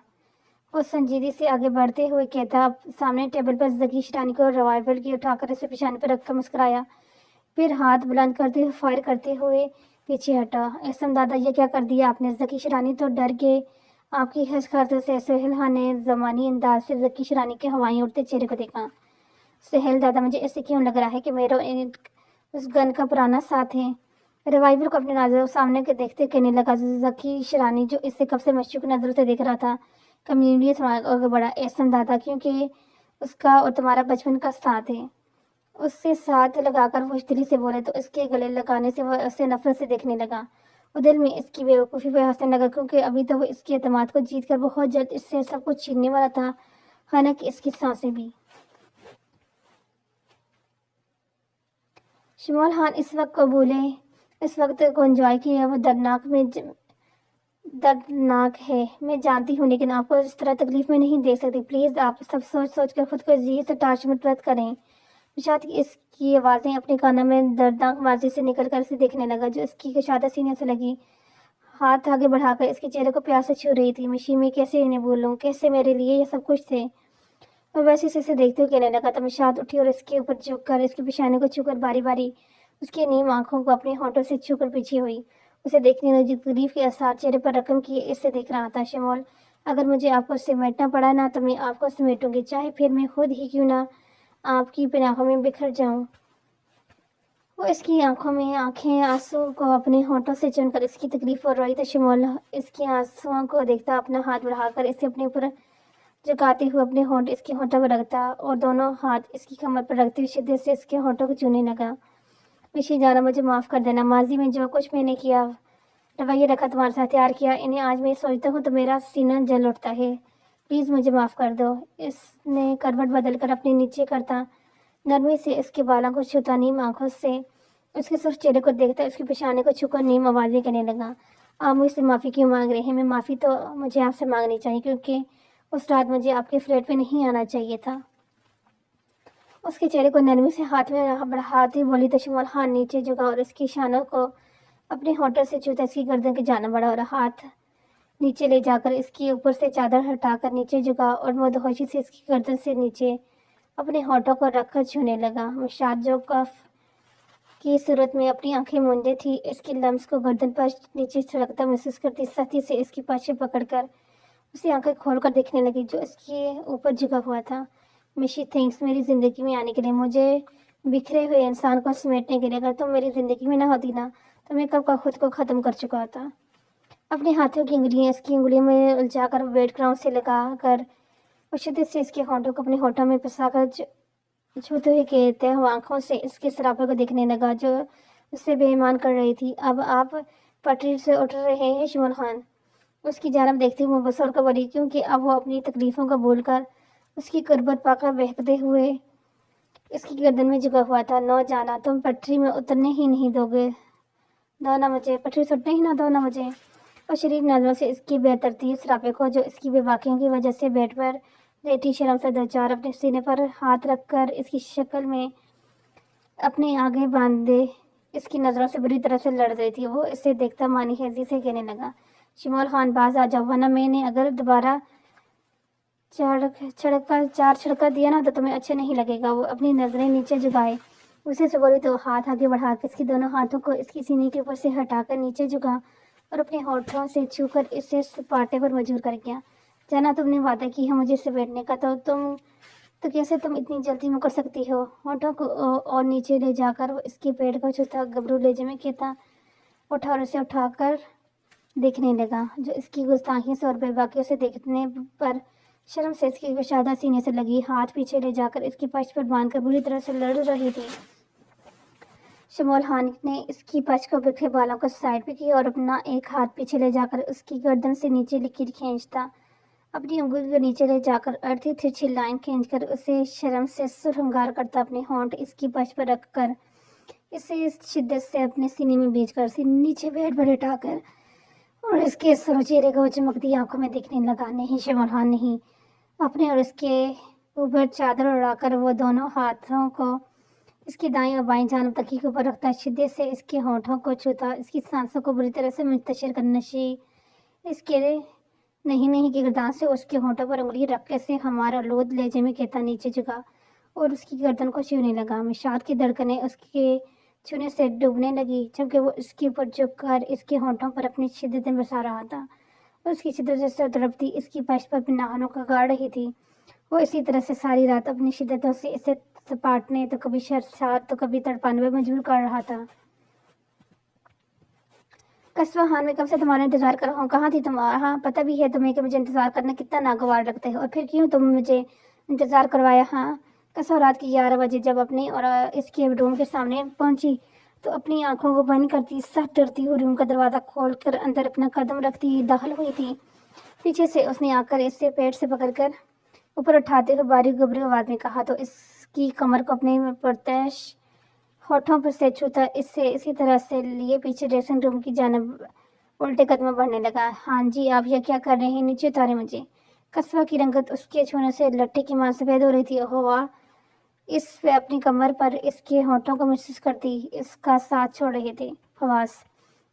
وہ سنجیدگی سے آگے بڑھتے ہوئے کہتا سامنے ٹیبل پر ذکی شرانی کو ریوالور کی اٹھا کر اسے پیشانی پر رکھ کر مسکرایا، پھر ہاتھ بلند کرتے ہوئے فائر کرتے ہوئے پیچھے ہٹا۔ احسن دادا، یہ کیا کر دیا آپ نے؟ ذکی شرانی تو ڈر کے آپ کی حرکت سے سہیل خان نے زمانی انداز سے ذکی شرانی کے ہوائیں اڑتے چہرے کو دیکھا۔ سہیل دادا، مجھے ایسے کیوں لگ رہا ہے کہ میرا اس گن کا پرانا ساتھ ہے؟ ریوالور کو اپنی نظروں سامنے کے دیکھتے کہنے لگا ذکی شرانی جو اسے کب سے مشکوک نظروں سے دیکھ رہا تھا، کمیونیٹ آگے بڑھا، احسن دادا، کیونکہ اس کا اور تمہارا بچپن کا ساتھ ہے۔ اس سے ساتھ لگا کر وہ اشتری سے بولے تو اس کے گلے لگانے سے وہ اسے نفرت سے دیکھنے لگا اور دل میں اس کی بیوقوفی پہ ہنسنے لگا، کیونکہ ابھی تو وہ اس کے اعتماد کو جیت کر بہت جلد اس سے سب کچھ چھیننے والا تھا، حالانکہ اس کی سانسیں بھی۔ شمول خان اس وقت کو انجوائے کیا، وہ دردناک ہے، میں جانتی ہوں، لیکن آپ کو اس طرح تکلیف میں نہیں دیکھ سکتی، پلیز آپ سب سوچ کر خود کو عزیز اور ٹارچ مت کریں۔ نشاط اس کی آوازیں اپنے کانوں میں دردناک ماضی سے نکل کر اسے دیکھنے لگا جو اس کی کشادہ سینے سے لگی، ہاتھ آگے بڑھا کر اس کے چہرے کو پیار سے چھو رہی تھی۔ مشی میں کیسے انہیں بھولوں، کیسے میرے لیے یہ سب کچھ تھے۔ وہ ویسے اسے دیکھتے ہوئے کہنے لگا تو نشاط اٹھی اور اس کے اوپر جھک کر اس کی پیشانی کو چھو کر باری باری اس کی نیم آنکھوں کو اپنے ہونٹوں سے چھو کر پیچھے ہوئی، اسے دیکھنے لگی، تکلیف کے آثار چہرے پر رقم کیے اسے دیکھ رہا تھا۔ شمول، اگر مجھے آپ کو سمیٹنا پڑا نا تو میں آپ کو سمیٹوں گی، چاہے پھر میں خود ہی کیوں نہ آپ کی پناہوں میں بکھر جاؤں۔ وہ اس کی آنکھوں میں آنکھیں آنسو کو اپنے ہونٹوں سے چن کر اس کی تکلیف پر روئی تو شمول اس کے آنسوؤں کو دیکھتا اپنا ہاتھ بڑھا کر اسے اپنے اوپر جھکاتے ہوئے اپنے ہونٹ اس کے ہونٹوں پر رکھتا اور دونوں ہاتھ اس کی کمر پر رکھتے ہوئے شدت سے اس کے ہونٹوں کو چونے لگا۔ مشی جانا، مجھے معاف کر دینا، ماضی میں جو کچھ میں نے کیا، رویہ رکھا، تمہارے ساتھ تیار کیا، انہیں آج میں سوچتا ہوں تو میرا سینہ جل اٹھتا ہے۔ پلیز مجھے معاف کر دو۔ اس نے کروٹ بدل کر اپنے نیچے کرتا نرمی سے اس کے بالوں کو چھوتا، نیم آنکھوں سے اس کے سرخ چہرے کو دیکھتا اس کی پیشانی کو چھو کر نیم آوازیں کہنے لگا، آپ مجھ سے معافی کیوں مانگ رہے ہیں؟ میں معافی تو مجھے آپ سے مانگنی چاہیے کیونکہ اس رات مجھے آپ کے فلیٹ میں نہیں آنا چاہیے تھا۔ اس کے چہرے کو نرمی سے ہاتھ میں بڑھاتی بولی تو شمول ہاتھ نیچے جھکا اور اس کی شانوں کو اپنے ہونٹوں سے چھوتا اس کی گردن کی جانب بڑھا اور ہاتھ نیچے لے جا کر اس کے اوپر سے چادر ہٹا کر نیچے جھکا اور مدہوشی سے اس کی گردن سے نیچے اپنے ہونٹوں کو رکھ کر چھونے لگا۔ مشاد جو کف کی صورت میں اپنی آنکھیں مونڈے تھی، اس کے لمس کو گردن پر نیچے چھڑکتا محسوس کرتی سختی سے اس کی پاچھے پکڑ کر اسے آنکھیں کھول کر دیکھنے لگی جو اس کے اوپر جھکا ہوا تھا۔ مشی، تھینکس میری زندگی میں آنے کے لیے، مجھے بکھرے ہوئے انسان کو سمیٹنے کے لیے۔ اگر تم میری زندگی میں نہ ہوتی نا تو میں کب کا خود کو ختم کر چکا ہوتا۔ اپنے ہاتھوں کی انگلیاں اس کی انگلیوں میں الجھا کر بیڈ گراؤنڈ سے لگا کر اور شدت سے اس کے ہونٹوں کو اپنے ہونٹوں میں پھنسا کر چھوتے ہوئے کہتے ہوئے آنکھوں سے اس کے سراپے کو دیکھنے لگا جو اسے بے ایمان کر رہی تھی۔ اب آپ پٹری سے اٹھ رہے ہیں؟ شمول خان اس کی جانب دیکھتے ہوئے مبصر کو بولی، کیونکہ اب وہ اپنی تکلیفوں کو بھول کر اس کی قربت پا کر بہکتے ہوئے اس کی گردن میں جھکا ہوا تھا۔ نو جانا، تم پٹری میں اترنے ہی نہیں دو گے؟ دو نا مجھے، پٹری سے اٹھنے ہی نہ دو نا مجھے۔ اور شریک نظروں سے اس کی بے ترتیب سراپے کو جو اس کی بے باکیوں کی وجہ سے بیڈ پر لیٹی شرم سے دوچار اپنے سینے پر ہاتھ رکھ کر اس کی شکل میں اپنے آگے باندھے اس کی نظروں سے بری طرح سے لڑ رہی تھی۔ وہ اسے دیکھتا مانی ہیزی سے کہنے لگا، شمول خان باز آ جاؤ ورنہ میں نے اگر دوبارہ چار چھڑکا دیا نا تو تمہیں اچھا نہیں لگے گا۔ وہ اپنی نظریں نیچے جھکائے اسے سے بولی تو ہاتھ آگے بڑھا کر اس کی دونوں ہاتھوں کو اس کی سینے کے اوپر سے ہٹا کر نیچے جھکا اور اپنے ہونٹوں سے چھو کر اسے سپاٹے پر مجبور کر گیا۔ جانا، تم نے وعدہ کی ہے مجھے سمیٹنے کا، تو کیسے تم اتنی جلدی مکر سکتی ہو؟ ہونٹوں کو اور نیچے لے جا کر وہ اس کے پیٹ کو چھوتا گبرو لہجے میں کہتا اٹھا اور اسے اٹھا کر دیکھنے لگا جو اس کی گستاخیوں سے اور بے باکیوں سے دیکھنے پر شرم سے اس کی کشادہ سینے سے لگی ہاتھ پیچھے لے جا کر اس کی پشت پر باندھ کر بری طرح سے لڑ رہی تھی۔ شمول خان نے اس کی پشت کو بکھرے بالوں کو سائڈ پہ کیا اور اپنا ایک ہاتھ پیچھے لے جا کر اس کی گردن سے نیچے لکیر کھینچتا اپنی انگلی کو نیچے لے جا کر اڑتی ترچھی لائن کھینچ کر اسے شرم سے سرہنگار کرتا اپنے ہونٹ اس کی پشت پر رکھ کر اسے اس شدت سے اپنے سینے میں بیچ کر سینے نیچے بیڈ پر ہٹا کر اور اس کے سر و چہرے کو چمکتی آنکھوں میں دیکھنے لگا۔ نہیں شمول خان نہیں۔ اپنے اور اس کے اوپر چادر اڑا کر وہ دونوں ہاتھوں کو اس کی دائیں اور بائیں جانب تکیے کے اوپر رکھتا شدت سے اس کے ہونٹوں کو چھوتا اس کی سانسوں کو بری طرح سے منتشر کرنا اس کے نہیں کی گردان سے اس کے ہونٹوں پر انگلی رکھ کے سے ہمارا لود لہجے میں کہتا نیچے جھکا اور اس کی گردن کو چھونے لگا۔ مشاد کی دھڑکنیں اس کے چھونے سے ڈوبنے لگی جبکہ وہ اس کے اوپر جھک کر اس کے ہونٹوں پر اپنی شدتیں برسا رہا تھا اور اس کی شدت سے سر تڑپتی اس کی پشت پر پناہوں کا گاڑ رہی تھی۔ وہ اسی طرح سے ساری رات اپنی شدتوں سے اسے سپاٹنے تو کبھی شرشار تو کبھی تڑپانے پر مجبور کر رہا تھا۔ قصبہ خان میں کب سے تمہارا انتظار کر رہا ہوں، کہاں تھی تم؟ ہاں پتہ بھی ہے تمہیں کہ مجھے انتظار کرنا کتنا ناگوار لگتا ہے، اور پھر کیوں تم مجھے انتظار کروایا؟ ہاں قصبہ رات کے 11 بجے جب اپنے اور اس کے روم کے سامنے پہنچی تو اپنی آنکھوں کو بند کرتی سخت ڈرتی ہوئی روم کا دروازہ کھول کر اندر اپنا قدم رکھتی داخل ہوئی تھی۔ پیچھے سے اس نے آ کر اسے پیٹ سے پکڑ کر اوپر اٹھاتے ہوئے باریک گبری آواز میں کہا تو اس کی کمر کو اپنے پرتش ہونٹوں پر سے چھوتا اسے اسی طرح سے لیے پیچھے ڈریسنگ روم کی جانب الٹے قدم بڑھنے لگا۔ ہاں جی آپ یہ کیا کر رہے ہیں؟ نیچے اتارے مجھے۔ قصبہ کی رنگت اس کے چھونے سے لٹھے کی مان سفید ہو رہی تھی۔ ہوا اس پہ اپنی کمر پر اس کے ہونٹوں کو محسوس کرتی اس کا ساتھ چھوڑ رہے تھے۔ فواز،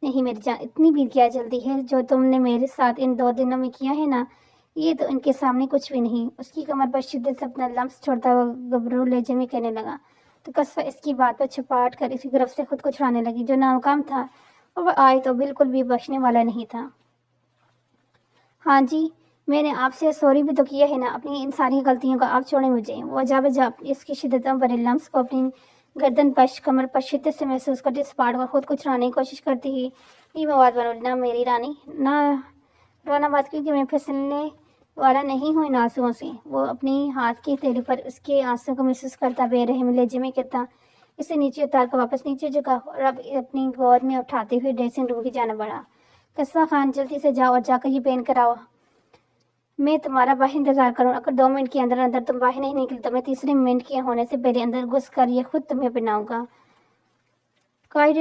نہیں میری جان، اتنی بھی کیا جلدی ہے؟ جو تم نے میرے ساتھ ان 2 دنوں میں کیا ہے نا یہ تو ان کے سامنے کچھ بھی نہیں۔ اس کی کمر پر شدت سے اپنا لمس چھوڑتا ہوا گبرو لہجے میں کہنے لگا تو قصبہ اس کی بات پر چھپاٹ کر اسی گرفت سے خود کو چھڑانے لگی جو ناکام تھا اور وہ آئے تو بالکل بھی بخشنے والا نہیں تھا۔ ہاں جی، میں نے آپ سے سوری بھی تو کیا ہے نا، اپنی ان ساری غلطیوں کا آپ چھوڑیں مجھے۔ وہ جا بجا اس کی شدتوں بھرے لمس کو اپنی گردن پر کمر پر شدت سے محسوس کرتی سپاٹ کر خود کو چھڑانے کی کوشش کرتی ہوئی یہ مواد بنو نہ میری رانی، نہ رونا مت، کیونکہ میں پھسلنے والا نہیں ہوں ان آنسوؤں سے۔ وہ اپنی ہاتھ کی ہتھیلی پر اس کے آنسو کو محسوس کرتا بے رحم لہجے میں کہتا اسے نیچے اتار کر واپس نیچے جھکا اور اب اپنی گود میں اٹھاتے ہوئے ڈریسنگ روم کی جانب بڑھا۔ قصوہ خان، جلدی سے جاؤ اور جا کر یہ پہن کر آؤ، میں تمہارا باہر انتظار کروں۔ اگر 2 منٹ کے اندر تم باہر نہیں نکلی تو میں تیسرے منٹ کے ہونے سے پہلے اندر گھس کر یہ خود تمہیں پہناؤں گا۔ قائد،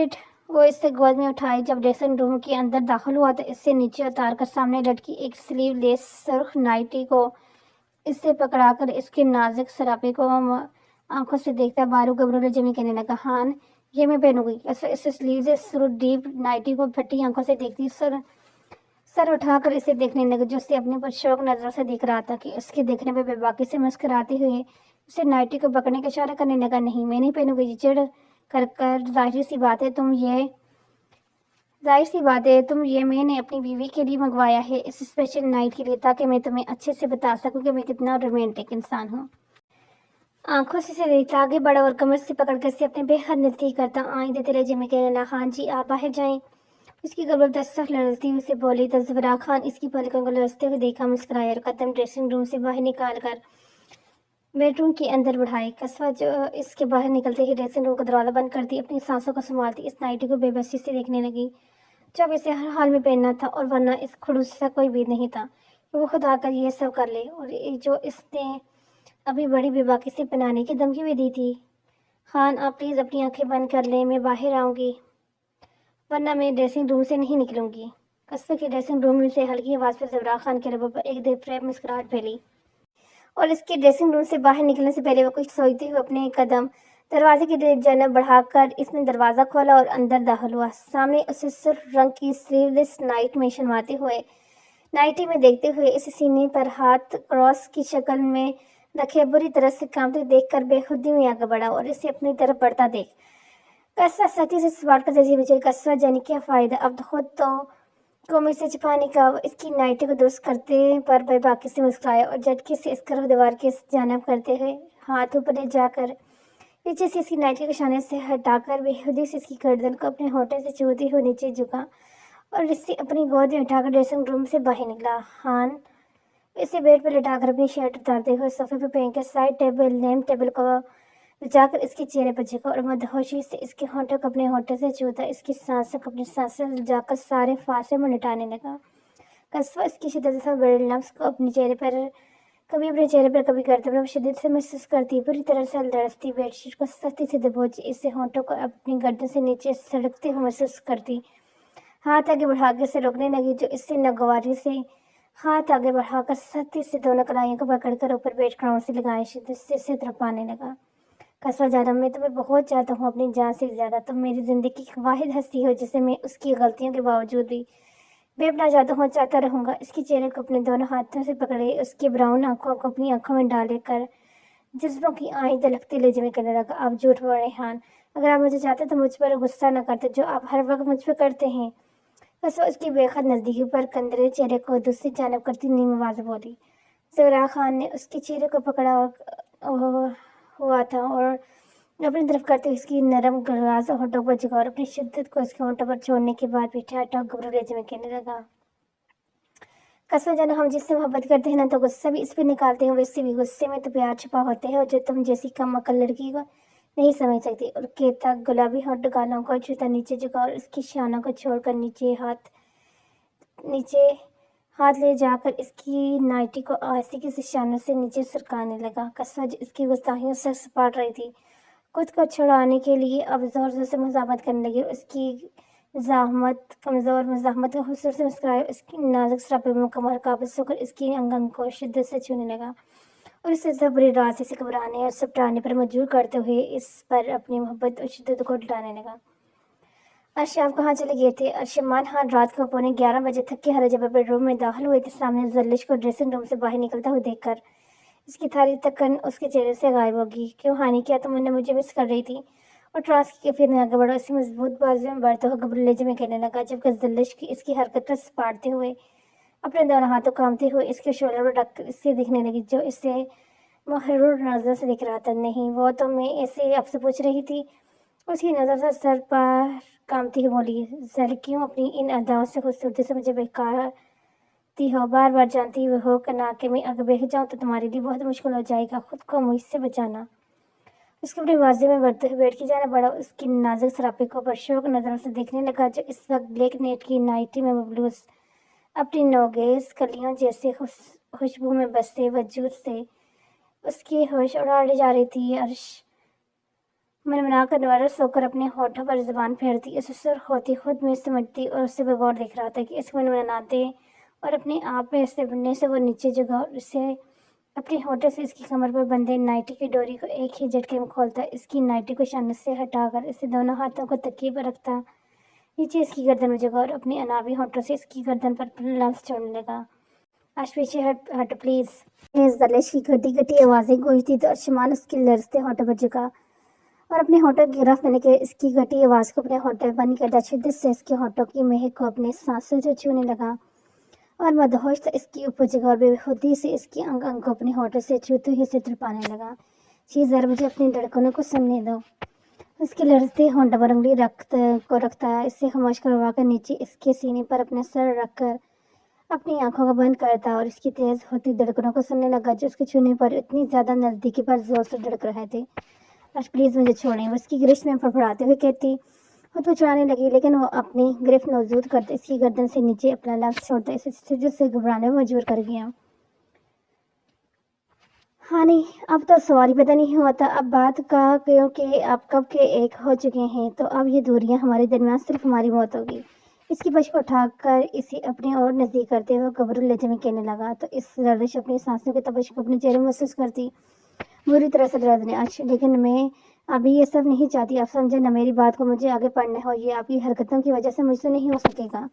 وہ اسے گود میں اٹھائے۔ جب ڈریسنگ روم کے اندر داخل ہوا تو اسے نیچے اتار کر سامنے لٹکی ایک سلیو لیس سرخ نائٹی کو اس سے پکڑا کر اس کے نازک سراپے کو آنکھوں سے دیکھتا بارو گبرو لہجے میں کہنے لگا، ہان یہ میں پہنوں گی۔ اس سلیو لیس سرخ ڈیپ نائٹی کو پھٹی آنکھوں سے دیکھتی سر اٹھا کر اسے دیکھنے لگا جو اسے اپنے پر شوق نظروں سے دیکھ رہا تھا کہ اس کے دیکھنے پہ بے باکی سے مسکراتے ہوئے اسے نائٹی کو پکڑنے کا اشارہ کرنے لگا۔ نہیں، میں نہیں پہنوں گی، چڑ کر ظاہر سی بات ہے تم یہ میں نے اپنی بیوی کے لیے منگوایا ہے، اس اسپیشل نائٹ کے لیے، تاکہ میں تمہیں اچھے سے بتا سکوں کہ میں کتنا رومانٹک انسان ہوں۔ آنکھوں سے اسے دیکھتا آگے بڑھا اور کمر سے پکڑ کر اسے اپنے بے حد نزدیک کرتا آئیں دیتے رہے میں کہنے لگا، ہاں جی آپ باہر جائیں۔ اس کی گربت دستک لرزتی ہوئی سے بولی تو زبراء خان اس کی پلکوں کو لرزتے ہوئے دیکھا، مسکرایا اور قدم ڈریسنگ روم سے باہر نکال کر بیڈ روم کے اندر بڑھائے۔ قصوہ جو اس کے باہر نکلتے ہی ڈریسنگ روم کا دروازہ بند کرتی اپنی سانسوں کو سنبھالتی اس نائٹی کو بے بسی سے دیکھنے لگی جو اب اسے ہر حال میں پہننا تھا، اور ورنہ اس خلوص سے کوئی بھی نہیں تھا کہ وہ خود آ کر یہ سب کر لے، اور جو اس نے ابھی بڑی بے باکی سے پہنانے کی دھمکی بھی دی تھی۔ خان آپ پلیز اپنی آنکھیں بند کر لیں، میں باہر آؤں گی ورنہ میں ڈریسنگ روم سے نہیں نکلوں گی۔ قصوہ کی ڈریسنگ روم سے ہلکی آواز پر زبراء خان کے لبوں پر ایک دیر فریب مسکراہٹ پھیلی، اور اس کے ڈریسنگ روم سے باہر نکلنے سے پہلے وہ کچھ سوچتے ہوئے اپنے قدم دروازے کی جانب بڑھا کر اس نے دروازہ کھولا اور اندر داخل ہوا۔ سامنے اسے سرخ رنگ کی سلیو لیس نائٹ میں شرماتے ہوئے نائٹی میں دیکھتے ہوئے اسے سینے پر ہاتھ کراس کی شکل میں رکھے بری طرح سے کانپتے دیکھ کر بے خودی میں آگے بڑھا اور اسے اپنی طرف بڑھتا دیکھ قصوہ سختی سے سوار کر تیزی میں چلی۔ قصوہ جانے کیا فائدہ اب خود تو قومی سے چھپانے کا۔ وہ اس کی نائٹی کو درست کرتے پر بے باکی سے مسکرایا اور جھٹکے سے اس کا رخ دیوار کی جانب کرتے ہوئے ہاتھ اوپر لے جا کر پیچھے سے اس کی نائٹی کو شانے سے ہٹا کر بے خودی سے اس کی گردن کو اپنے ہونٹوں سے چومتے ہوئے نیچے جھکا اور اسے اپنی گود میں اٹھا کر ڈریسنگ روم سے باہر نکلا۔ ہان اسے بیڈ پر لٹا کر اپنی شرٹ اتارتے ہوئے صوفے پر پھینک کر سائڈ ٹیبل لیمپ ٹیبل کو جا کر اس کے چہرے پر جھکا اور مدہوشی سے اس کے ہونٹوں کو اپنے ہونٹوں سے چھوتا اس کی سانسوں کو اپنی سانسوں سے جا کر سارے فاصلے میں لٹانے لگا۔ قصوہ اس کی شدت سے بڑے لمس کو کبھی اپنے چہرے پر کبھی گردن پر شدت سے محسوس کرتی بری طرح سے لرزتی بیڈ شیٹ کو سختی سے دبوچی اسے ہونٹوں کو اپنی گردن سے نیچے سڑکتے ہوئے محسوس کرتی ہاتھ آگے بڑھا کے اسے روکنے لگی جو اس سے ناگواری سے ہاتھ آگے بڑھا کر سختی سے دونوں کلائیوں کو پکڑ کر اوپر بیڈ کراؤن سے لگائے شدت سے اسے تڑپانے لگا۔ قصوہ جانم، میں تمہیں بہت چاہتا ہوں اپنی جان سے زیادہ، تم میری زندگی کی واحد ہستی ہو جسے میں اس کی غلطیوں کے باوجود بھی بے پناہ چاہتا ہوں، چاہتا رہوں گا۔ اس کے چہرے کو اپنے دونوں ہاتھوں سے پکڑے اس کے براؤن آنکھوں کو اپنی آنکھوں میں ڈالے کر جذبوں کی آہیں دلکتے لہجے میں کہنے لگا، آپ جھوٹ بول رہے ہیں ہان، اگر آپ مجھے چاہتے تو مجھ پر غصہ نہ کرتے جو آپ ہر وقت مجھ پہ کرتے ہیں۔ قصوہ اس کی بے حد نزدیکی پر کندرے چہرے کو دوسری جانب کرتی نیم آواز بولی۔ زبراء خان نے اس کے چہرے کو پکڑا ہوا تھا اور اپنی طرف کرتے ہوئے اس کی نرم گراز ہونٹوں پر جھکا اور اپنی شدت کو اس کے ہونٹوں پر چھوڑنے کے بعد بھی ٹھاٹھا گبرو لہجے میں کہنے لگا، قصوہ جانو، ہم جس سے محبت کرتے ہیں نا تو غصہ بھی اس پہ نکالتے ہیں، ویسے بھی غصے میں تو پیار چھپا ہوتا ہے اور جو تم جیسی کم عقل لڑکی کو نہیں سمجھ سکتی۔ اور کہتا گلابی ہونٹ گالوں کو چھوتا نیچے جھکا اور اس کی شانوں کو چھوڑ کر نیچے ہاتھ لے جا کر اس کی نائٹی کو آہستگی سے شانوں سے نیچے سرکانے لگا۔ قصوہ جو اس کی گستاخیوں سے سپاٹ رہی تھی خود کو چھڑانے کے لیے اب زور زور سے مزاحمت کرنے لگی اور اس کی کمزور مزاحمت کو خوبصورت سے مسکرایا اس کی نازک سراپے میں مکمل قابض ہو کر اس کی انگ کو شدت سے چھونے لگا اور اسے زبری راز سے گھبرانے اور سپٹانے پر مجبور کرتے ہوئے اس پر اپنی محبت اور شدت کو ڈالنے لگا۔ عرش، آپ کہاں چلے گئے تھے؟ ارشمان خان رات کو 11:15 تھکے ہرے جب بیڈ روم میں داخل ہوئے تھے سامنے زرلش کو ڈریسنگ روم سے باہر نکلتا ہوئے دیکھ کر اس کی تھاری تکن اس کے چہرے سے غائب ہوگی۔ کیوں ہانی، کیا تم نے مجھے مس کر رہی تھی؟ اور ٹراس کی کیفیت میں آگے بڑھا، اسی مضبوط بازو میں بڑھتا ہوا گھبرو لہجے میں کہنے لگا، جب زلش کی اس کی حرکت پر سپاٹتے ہوئے اپنے دونوں ہاتھوں کامتے ہوئے اس کے شولڈر پر رکھ کر اسے دیکھنے لگی، جو اسے محرور نظر سے دیکھ رہا تھا۔ نہیں، وہ تو میں اسے آپ سے پوچھ رہی تھی۔ اس کی نظر سے سر پر کامتی ہوئی بولی، ذرا کیوں اپنی ان اداؤں سے خوبصورتی سے مجھے بہکاتی ہو؟ بار بار جانتی ہو کہ کہ میں اگر بہک جاؤں تو تمہارے لیے بہت مشکل ہو جائے گا خود کو مجھ سے بچانا۔ اس کے اپنے واضح میں بڑھتے ہوئے بیٹھ کی جانا بڑا، اس کی نازک سراپے کو پرشوق نظروں سے دیکھنے لگا، جو اس وقت بلیک نیٹ کی نائٹی میں ملبوس اپنی نوگیز کلیوں جیسے خوشبو میں بستے وجود سے اس کی ہوش اڑاڑی جا رہی تھی۔ عرش منمنا کر نرس ہو کر اپنے ہونٹوں پر زبان پھیرتی، اسے سرخ ہوتی خود میں سمجھتی اور اسے بغور دیکھ رہا تھا کہ اس منمناتے اور اپنے آپ میں اسے بننے سے وہ نیچے جگہ اور اسے اپنے ہونٹوں سے اس کی کمر پر بندھے نائٹی کی ڈوری کو ایک ہی جھٹکے میں کھولتا، اس کی نائٹی کو شانے سے ہٹا کر اسے دونوں ہاتھوں کو تکیے پر رکھتا، نیچے اس کی گردن میں جگہ اور اپنے انابی ہونٹوں سے اس کی گردن پر اپنے لمس چھوڑنے لگا۔ آج پیچھے ہٹو پلیز۔ زلش کی گھٹی گھٹی آوازیں گونجتی تو ارشمان اس کے لرزتے ہونٹوں پر جھکا اور اپنے ہونٹوں کی گرفت لینے کے اس کی گھٹی آواز کو اپنے ہونٹوں میں بند کرتا شدت سے اس کے ہونٹوں کی مہک کو اپنے سانسوں سے چھونے لگا اور مدہوش تھا اس کی اوپر جگہ اور بے خودی سے اس کی انگ انگ کو اپنے ہونٹوں سے چھوتے ہوئے اسے تڑپانے لگا۔ ذرا مجھے اپنی دھڑکنوں کو سننے دو۔ اس کے لرزتے ہونٹوں پر انگلی رکھتا اسے خاموش کروا کر نیچے اس کے سینے پر اپنا سر رکھ کر اپنی آنکھوں کو بند کرتا اور اس کی تیز ہوتی دھڑکنوں کو سننے لگا، جو اس کے چھونے پر اتنی زیادہ نزدیکی پر زور سے دھڑک رہے تھے۔ آج پلیز مجھے چھوڑیں، وہ اس کی گرفت میں پھڑپڑاتے ہوئے کہتی۔ خود کو چھڑانے لگی لیکن وہ اپنی گرفت نوزود کرتا اس کی گردن سے نیچے اپنا لفظ چھوڑتا اسے شدت سے گھبرانے میں مجبور کر گیا۔ ہاں نہیں، اب تو سواری پیدا نہیں ہوا تھا، اب بات کا کیونکہ آپ کب کے ایک ہو چکے ہیں تو اب یہ دوریاں ہمارے درمیان صرف ہماری موت ہوگی۔ اس کی بچ کو اٹھا کر اسے اپنے اور نزدیک کرتے ہوئے گھبرو لہجے میں کہنے لگا تو اس لرزش اپنی سانسوں کی تپش کو اپنے چہرے میں محسوس کرتی بری طرح سے درد نے۔ لیکن میں ابھی یہ سب نہیں چاہتی، آپ سمجھے نا میری بات کو، مجھے آگے پڑھنا ہو، یہ آپ کی حرکتوں کی وجہ سے مجھ سے نہیں ہو سکے گا۔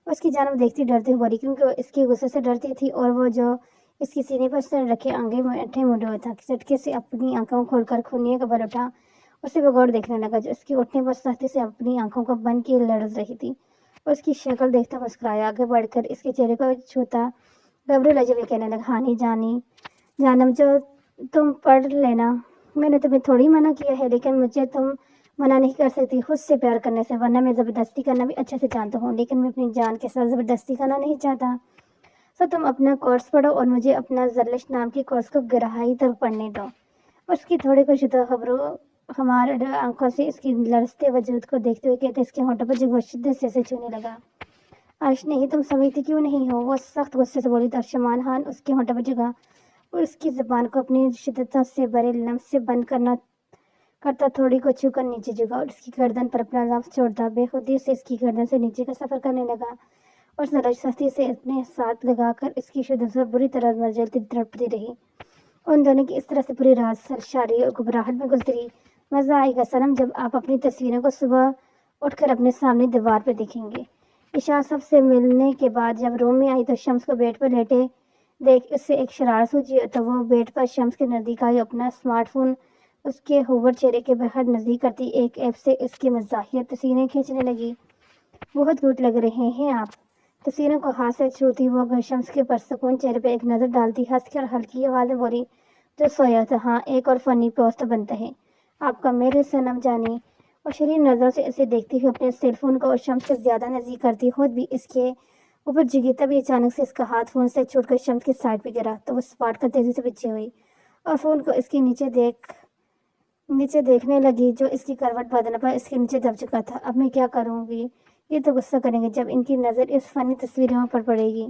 اس کی جانب دیکھتی ڈرتے ہوئے بولی، کیونکہ وہ اس کے غصے سے ڈرتی تھی اور وہ جو اس کی سینے پر سر رکھے آنگے میٹھے منڈے ہوئے تھا، جھٹکے سے اپنی آنکھوں کھول کر خونیہ قبر اٹھا اسے بغور دیکھنے لگا، جو اس کے اٹھنے پر سختی سے اپنی آنکھوں کو بند کیے لرز رہی تھی، اور اس کی شکل دیکھتا مسکرایا، آگے بڑھ کر اس کے چہرے کو چھوتا گھبرو لہجے میں کہنے لگا، ہانی جانم جو تم پڑھ لینا، میں نے تمہیں تھوڑی منع کیا ہے، لیکن مجھے تم منع نہیں کر سکتی خود سے پیار کرنے سے، ورنہ میں زبردستی کرنا بھی اچھے سے جانتا ہوں، لیکن میں اپنی جان کے ساتھ زبردستی کرنا نہیں چاہتا۔ سو تم اپنا کورس پڑھو اور مجھے اپنا زلش نام کی کورس کو گہرائی تک پڑھنے دو۔ اس کی تھوڑی کو شدہ خبروں ہمارے آنکھوں سے اس کی لرزتے وجود کو دیکھتے ہوئے کہتے اس کے ہونٹوں پر جگہ شدت سے اسے چھونے لگا۔ عائش نہیں، تم سمجھتی کیوں نہیں ہو؟ وہ سخت غصے سے بولی تو ارشمان خان اس کے ہونٹوں پر جگہ اور اس کی زبان کو اپنی شدتوں سے بھرے لمس سے بند کرتا تھوڑی کو چھو کر نیچے جھکا اور اس کی گردن پر اپنا لمس چھوڑتا بے خودی سے اس کی گردن سے نیچے کا سفر کرنے لگا اور زلش سختی سے اپنے ساتھ لگا کر اس کی شدت سے بری طرح مچلتی تڑپتی رہی۔ ان دونوں کی اس طرح سے پوری رات سرشاری اور گھبراہٹ میں گزری۔ مزہ آئے گا صنم جب آپ اپنی تصویروں کو صبح اٹھ کر اپنے سامنے دیوار پہ دیکھیں گے۔ عشاء سب سے ملنے کے بعد جب روم میں آئی تو شمس کو بیڈ پر لیٹے دیکھ اس سے ایک شرارت سوچی تو وہ بیڈ پر شمس کے نزدیک آئی، اپنا اسمارٹ فون اس کے ہوور چہرے کے بہت نزدیک کرتی ایک ایپ سے اس کی مزاحیہ تصویریں کھینچنے لگی۔ بہت کیوٹ لگ رہے ہیں آپ۔ تصویروں کو ہاتھ سے چھوتی وہ شمس کے پرسکون چہرے پہ ایک نظر ڈالتی ہنس کر ہلکی آواز میں بولی، جو سویا تھا، ہاں ایک اور فنی پوسٹ بنتا ہے آپ کا میرے صنم جانی۔ اور شرین نظروں سے اسے دیکھتی ہوئی اپنے سیل فون کو اور شمس سے زیادہ نزدیک کرتی خود بھی اس کے اوپر جگی، تبھی اچانک سے اس کا ہاتھ فون سے چھوٹ کر شمس کی سائڈ پہ گرا تو وہ سپاٹ کر تیزی سے پیچھے ہوئی اور فون کو اس کے نیچے دیکھنے لگی، جو اس کی کروٹ بدن پر اس کے نیچے دب چکا تھا۔ اب میں کیا کروں گی؟ یہ تو غصہ کریں گے جب ان کی نظر اس فنی تصویروں پر پڑے گی۔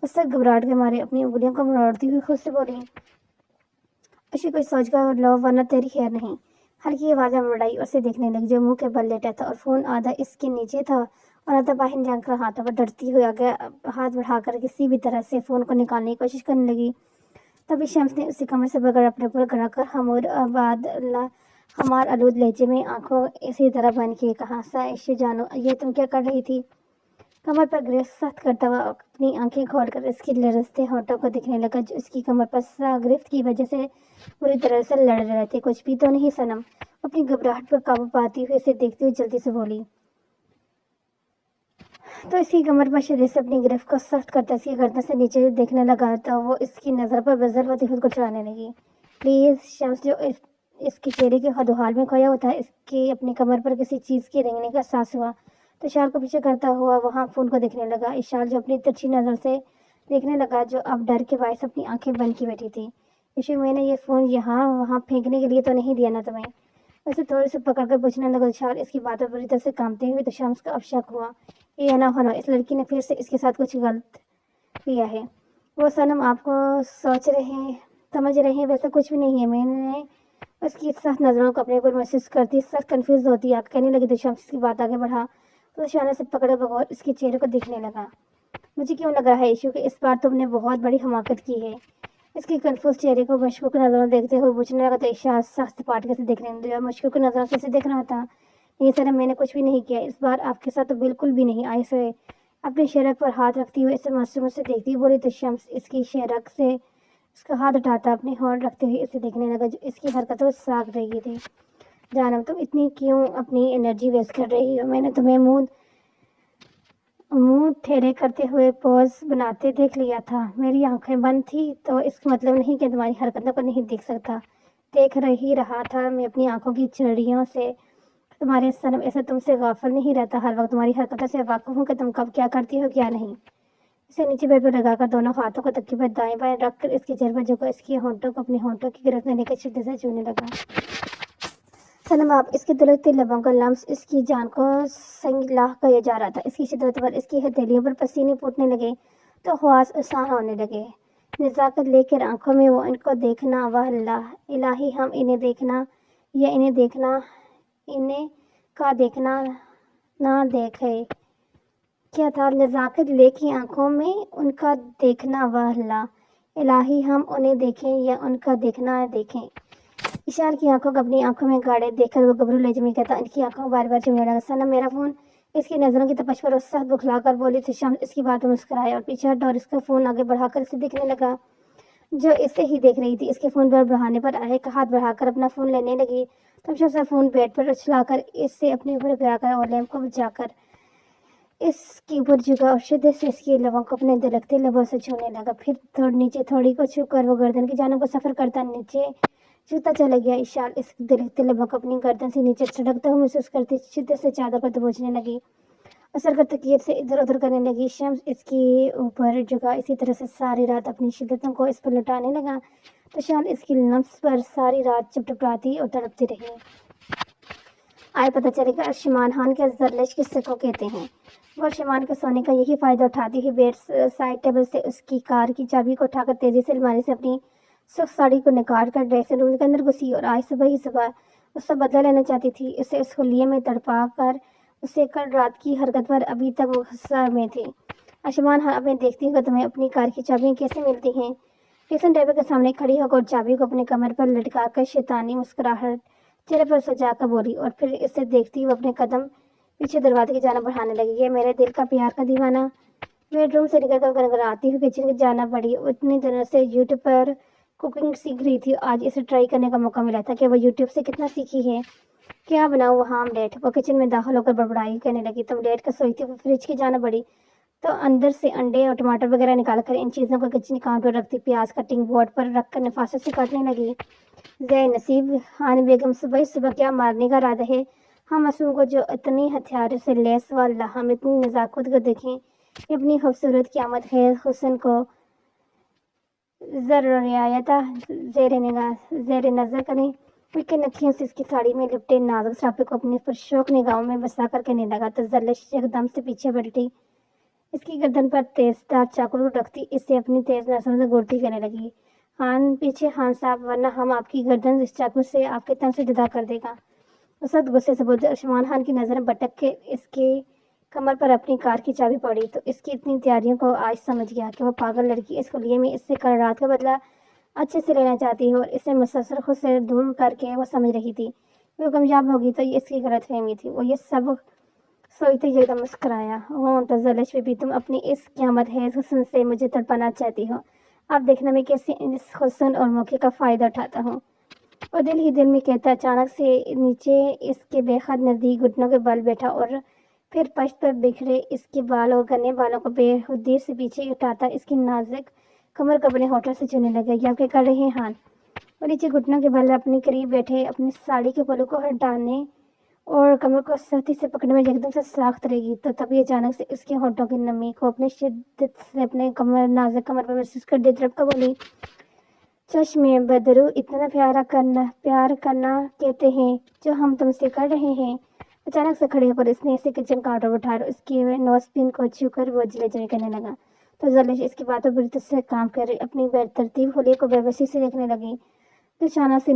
اس سے گھبراہٹ کے مارے اپنی انگلیوں کو مروڑتی ہوئی خود سے بولی، اچھی کوئی سوچ کر لو ورنہ تیری خیر نہیں۔ ہلکی آوازیں بڑھائی اور اسے دیکھنے لگی، جو منہ کے بل لیٹا تھا اور فون آدھا اس کے نیچے تھا اور آدھا باہر جان کر ہاتھوں پر ڈرتی ہوئی آگے ہاتھ بڑھا کر کسی بھی طرح سے فون کو نکالنے کی کوشش کرنے لگی۔ تبھی شمس نے اسے کمر سے پکڑ اپنے اوپر گڑا کر ہمار آلود لہجے میں آنکھوں اسی طرح بند کیے کہا، عائشہ جانو یہ تم کیا کر رہی تھی؟ کمر پر گرفت سخت کرتا ہوا اپنی آنکھیں کھول کر اس کی لرزتے ہونٹوں کو دیکھنے لگا، جو اس کی کمر پر گرفت کی وجہ سے پوری طرح سے لڑ رہے تھے۔ کچھ بھی تو نہیں صنم، اپنی گھبراہٹ پر قابو پاتی ہوئے اسے دیکھتے ہوئے جلدی سے بولی تو اس کی کمر پر شدت سے اپنی گرفت کو سخت کرتا اس کی گردن سے نیچے دیکھنے لگا تو وہ اس کی نظر پر بزر ہوتی خود کو چڑھانے لگی. پلیز. شمس جو اس کے چہرے کے حد و حال میں کھویا ہوتا ہے اس کے اپنی کمر پر کسی چیز کے رنگنے کا احساس ہوا تو اشال کو پیچھے کرتا ہوا وہاں فون کو دیکھنے لگا. اشال جو اپنی ترچھی نظر سے دیکھنے لگا جو اب ڈر کے باعث اپنی آنکھیں بند کی بیٹھی تھی. ایشو میں نے یہ فون یہاں وہاں پھینکنے کے لیے تو نہیں دیا نا تمہیں؟ اسے تھوڑی سی پکڑ کر پوچھنے لگا. اشال اس کی باتوں بری طرح سے کانپتے ہوئے تو شمس کا اب شک ہوا یہ نہ ہونا اس لڑکی نے پھر سے اس کے ساتھ کچھ غلط کیا ہے. وہ صنم آپ کو سمجھ رہے ہیں ویسا کچھ بھی نہیں ہے. میں نے اس کی سخت نظروں کو اپنے اوپر محسوس کرتی سخت کنفیوز ہوتی آپ کہنے لگی تو شمس کی بات آگے بڑھا تو اشارے سے پکڑے بغور اس کے چہرے کو دیکھنے لگا. مجھے کیوں لگ رہا ہے ایشو کہ اس بار تم نے بہت بڑی حماقت کی ہے. اس کے کنفیوز چہرے کو مشکوک نظروں دیکھتے ہوئے پوچھنے لگا تو اشار سخت پاٹکے سے دیکھنے لگا. مشکوک نظروں سے اسے دیکھ رہا تھا. نہیں سر میں نے کچھ بھی نہیں کیا اس بار آپ کے ساتھ تو بالکل بھی نہیں. آئے سے اپنے شرک پر ہاتھ رکھتی ہوئے اسے معصومیت سے دیکھتی بولی تو شمس اس کی شرک سے اس کا ہاتھ اٹھاتا اپنے ہونٹ رکھتے ہوئے اسے دیکھنے لگا جو اس کی حرکتوں ساکھ رہی تھی. جانم تم اتنی کیوں اپنی انرجی ویسٹ کر رہی ہو؟ میں نے تمہیں منہ ٹھیرے کرتے ہوئے پوز بناتے دیکھ لیا تھا. میری آنکھیں بند تھی تو اس کا مطلب نہیں کہ تمہاری حرکتوں کو نہیں دیکھ سکتا. دیکھ ہی رہا تھا میں اپنی آنکھوں کی چڑیوں سے. تمہارے صنم ایسا تم سے غافل نہیں رہتا. ہر وقت تمہاری حرکتوں سے واقف ہوں کہ تم کب کیا کرتی ہو کیا نہیں. اسے نیچے بیڈ پر لگا کر دونوں ہاتھوں کو تکیے پر دائیں بائیں رکھ کر اس کے چہرے پر جھکا اس کے ہونٹوں کو اپنے ہونٹوں کی گرفت میں لے کر شدت سے چھونے لگا. صنم آپ اس کے دلکتے لبوں کا لمس اس کی جان کو سنگ لاح کیا جا رہا تھا. اس کی شدت پر اس کی ہتھیلیوں پر پسینے پھوٹنے لگے تو خواص آسان ہونے لگے. نزاکت لے کر آنکھوں میں وہ ان کو دیکھنا واہ اللہ الہی ہم انہیں دیکھنا یا انہیں دیکھنا انہیں کا دیکھنا نہ دیکھے کیا تھا. نزاکت لے کی آنکھوں میں ان کا دیکھنا واہ اللہ الہی ہم انہیں دیکھیں یا ان کا دیکھنا دیکھیں. اشار کی آنکھوں کو اپنی آنکھوں میں گاڑے دیکھ کر وہ گھبرو لہجے میں کہتا ان کی آنکھوں کو بار بار چومنے لگا. صنم میرا فون. اس کی نظروں کی تپش پر وہ سخت بکھلا کر بولی تو شمس اس کی بات میں مسکرایا اور پیچھے ہٹا اور اس کا فون آگے بڑھا کر اسے دیکھنے لگا جو اسے ہی دیکھ رہی تھی. اس کے فون پر بڑھانے پر ایک ہاتھ بڑھا کر اپنا فون لینے لگی تب شمس کا فون بیڈ پر اچھلا کر اس سے اپنے اوپر گرا کر اور لیمپ کو بجھا کر اس کے اوپر جھکا اور شدت سے اس کے لبوں کو اپنے دلکتے لبوں سے چھونے لگا. پھر نیچے تھوڑی کو چھو کر وہ گردن کی جانب کو سفر کرتا نیچے جھکتا چلا گیا. اشال اس دلکتے لبوں کو اپنی گردن سے نیچے چھڑکتا ہوا محسوس کرتی شدت سے چادر کو دبوچنے لگی. اثر کر تکیے سے ادھر ادھر کرنے لگی. شمس اس کے اوپر جھکا اسی طرح سے ساری رات اپنی شدتوں کو اس پر لٹانے لگا تو شال اس کی لمس پر ساری رات چپٹپاتی اور تڑپتی رہی. آئے پتہ چلے گا ارشمان خان کے زرلش کس کو کہتے ہیں. وہ ارشمان کے سونے کا یہی فائدہ اٹھاتی ہوئی بیڈ سائڈ ٹیبل سے اس کی کار کی چابی کو اٹھا کر تیزی سے الماری سے اپنی سرخ ساڑی کو نکال کر ڈریسنگ روم کے اندر گھسی اور آج صبح ہی صبح اس سے بدلہ لینا چاہتی تھی. اسے اس خلیے میں تڑپا کر اسے کل رات کی حرکت پر ابھی تک وہ غصہ میں تھی. ارشمان خان اب میں دیکھتی ہوں کہ تمہیں اپنی کار کی چابیاں کیسے ملتی ہیں. ڈریسنگ ٹیبل کے سامنے کھڑی ہو کر چابی کو اپنے کمر پر لٹکا کر شیطانی مسکراہٹ چہرے پر سجا کر بولی اور پھر اسے دیکھتی ہوئے اپنے قدم پیچھے دروازے کی جانب بڑھانے لگی. یہ میرے دل کا پیار کا دیوانہ. بیڈ روم سے نکل کر گنگناتی ہوئی کچن کی جانب بڑھی. اتنے دنوں سے یوٹیوب پر کوکنگ سیکھ رہی تھی. آج اسے ٹرائی کرنے کا موقع ملا تھا کہ وہ یوٹیوب سے کتنا سیکھی ہے. کیا بناؤں وہاں آملیٹ. وہ کچن میں داخل ہو کر بڑبڑائی کہنے لگی. تم لیٹ کر سوئی تھی. وہ فریج کی جانب بڑھی تو اندر سے انڈے اور ٹماٹر وغیرہ نکال کر ان چیزوں کو کچن کاؤنٹر پر رکھتی پیاز کٹنگ بورڈ پر رکھ کر نفاست سے کاٹنے لگی. زے نصیب خان بیگم صبح صبح کیا مارنے کا ارادہ ہے. ہم معصوم کو جو اتنی ہتھیاروں سے لیس واللہ ہم اتنی نزاکت کو دیکھیں کہ اپنی خوبصورت کی آمد خیر حسن کو ضروریاتہ زیر نظر کریں. ان کے نکھیوں سے اس کی ساڑی میں لپٹے نازک سراپے کو اپنے پرشوق نگاہوں میں بسا کر کہنے لگا تو زرلش ایک دم سے پیچھے پلٹی. اس کی گردن پر تیز دار چاقو رکھتی اسے اپنی تیز نظروں سے گھورتی کہنے لگی. خان پیچھے خان صاحب ورنہ ہم آپ کی گردن اس چاقو سے آپ کے تن سے جدا کر دے گا. اس وقت غصے سے بولتے. ارشمان خان کی نظریں بٹک کے اس کے کمر پر اپنی کار کی چابی پڑی تو اس کی اتنی تیاریوں کو آج سمجھ گیا کہ وہ پاگل لڑکی اس خلیے میں اس سے کل رات کا بدلہ اچھے سے لینا چاہتی ہے اور اسے مسلسل خود سے دور کر کے وہ سمجھ رہی تھی وہ کامیاب ہوگی تو یہ اس کی غلط فہمی تھی. وہ یہ سب سوچتے ایک دم مسکرایا. تو زرلش بھی تم اپنی اس قیامت ہے حسن سے مجھے تڑپانا چاہتی ہو. اب دیکھنا میں کیسے اس حسن اور موقع کا فائدہ اٹھاتا ہوں. اور دل ہی دل میں کہتا، اچانک سے نیچے اس کے بے حد نزدیک گھٹنوں کے بل بیٹھا اور پھر پشت پر بکھرے اس کے بال اور گنے بالوں کو بے حدی سے پیچھے اٹھاتا اس کی نازک کمر کو اپنے ہونٹوں سے چونے لگا۔ یہ آپ کیا کر رہے ہیں ہان؟ اور نیچے گھٹنوں کے بل اپنے قریب بیٹھے اپنی ساڑی کے پلو کو ہٹانے اور کمر کو سختی سے پکڑنے میں یکدم سے ساخت رہے گی تو تبھی اچانک سے اس کے ہونٹوں کی نمی کو اپنے شدت سے اپنے نازک کمر پر محسوس کر دے ربکہ بولی، چشم بدرو، اتنا پیار کرنا کہتے ہیں جو ہم تم سے کر رہے ہیں۔ اچانک سے کھڑے ہو کر اس نے اسے کچن کاؤنٹر اٹھایا اور اس کی نوز پن کو چھو کر وہ جلے جلے کرنے لگا تو زلیش اس کی باتوں پر سے کام کر اپنی ترتیب ہولی کو بے بسی سے دیکھنے لگی تو شانہ سے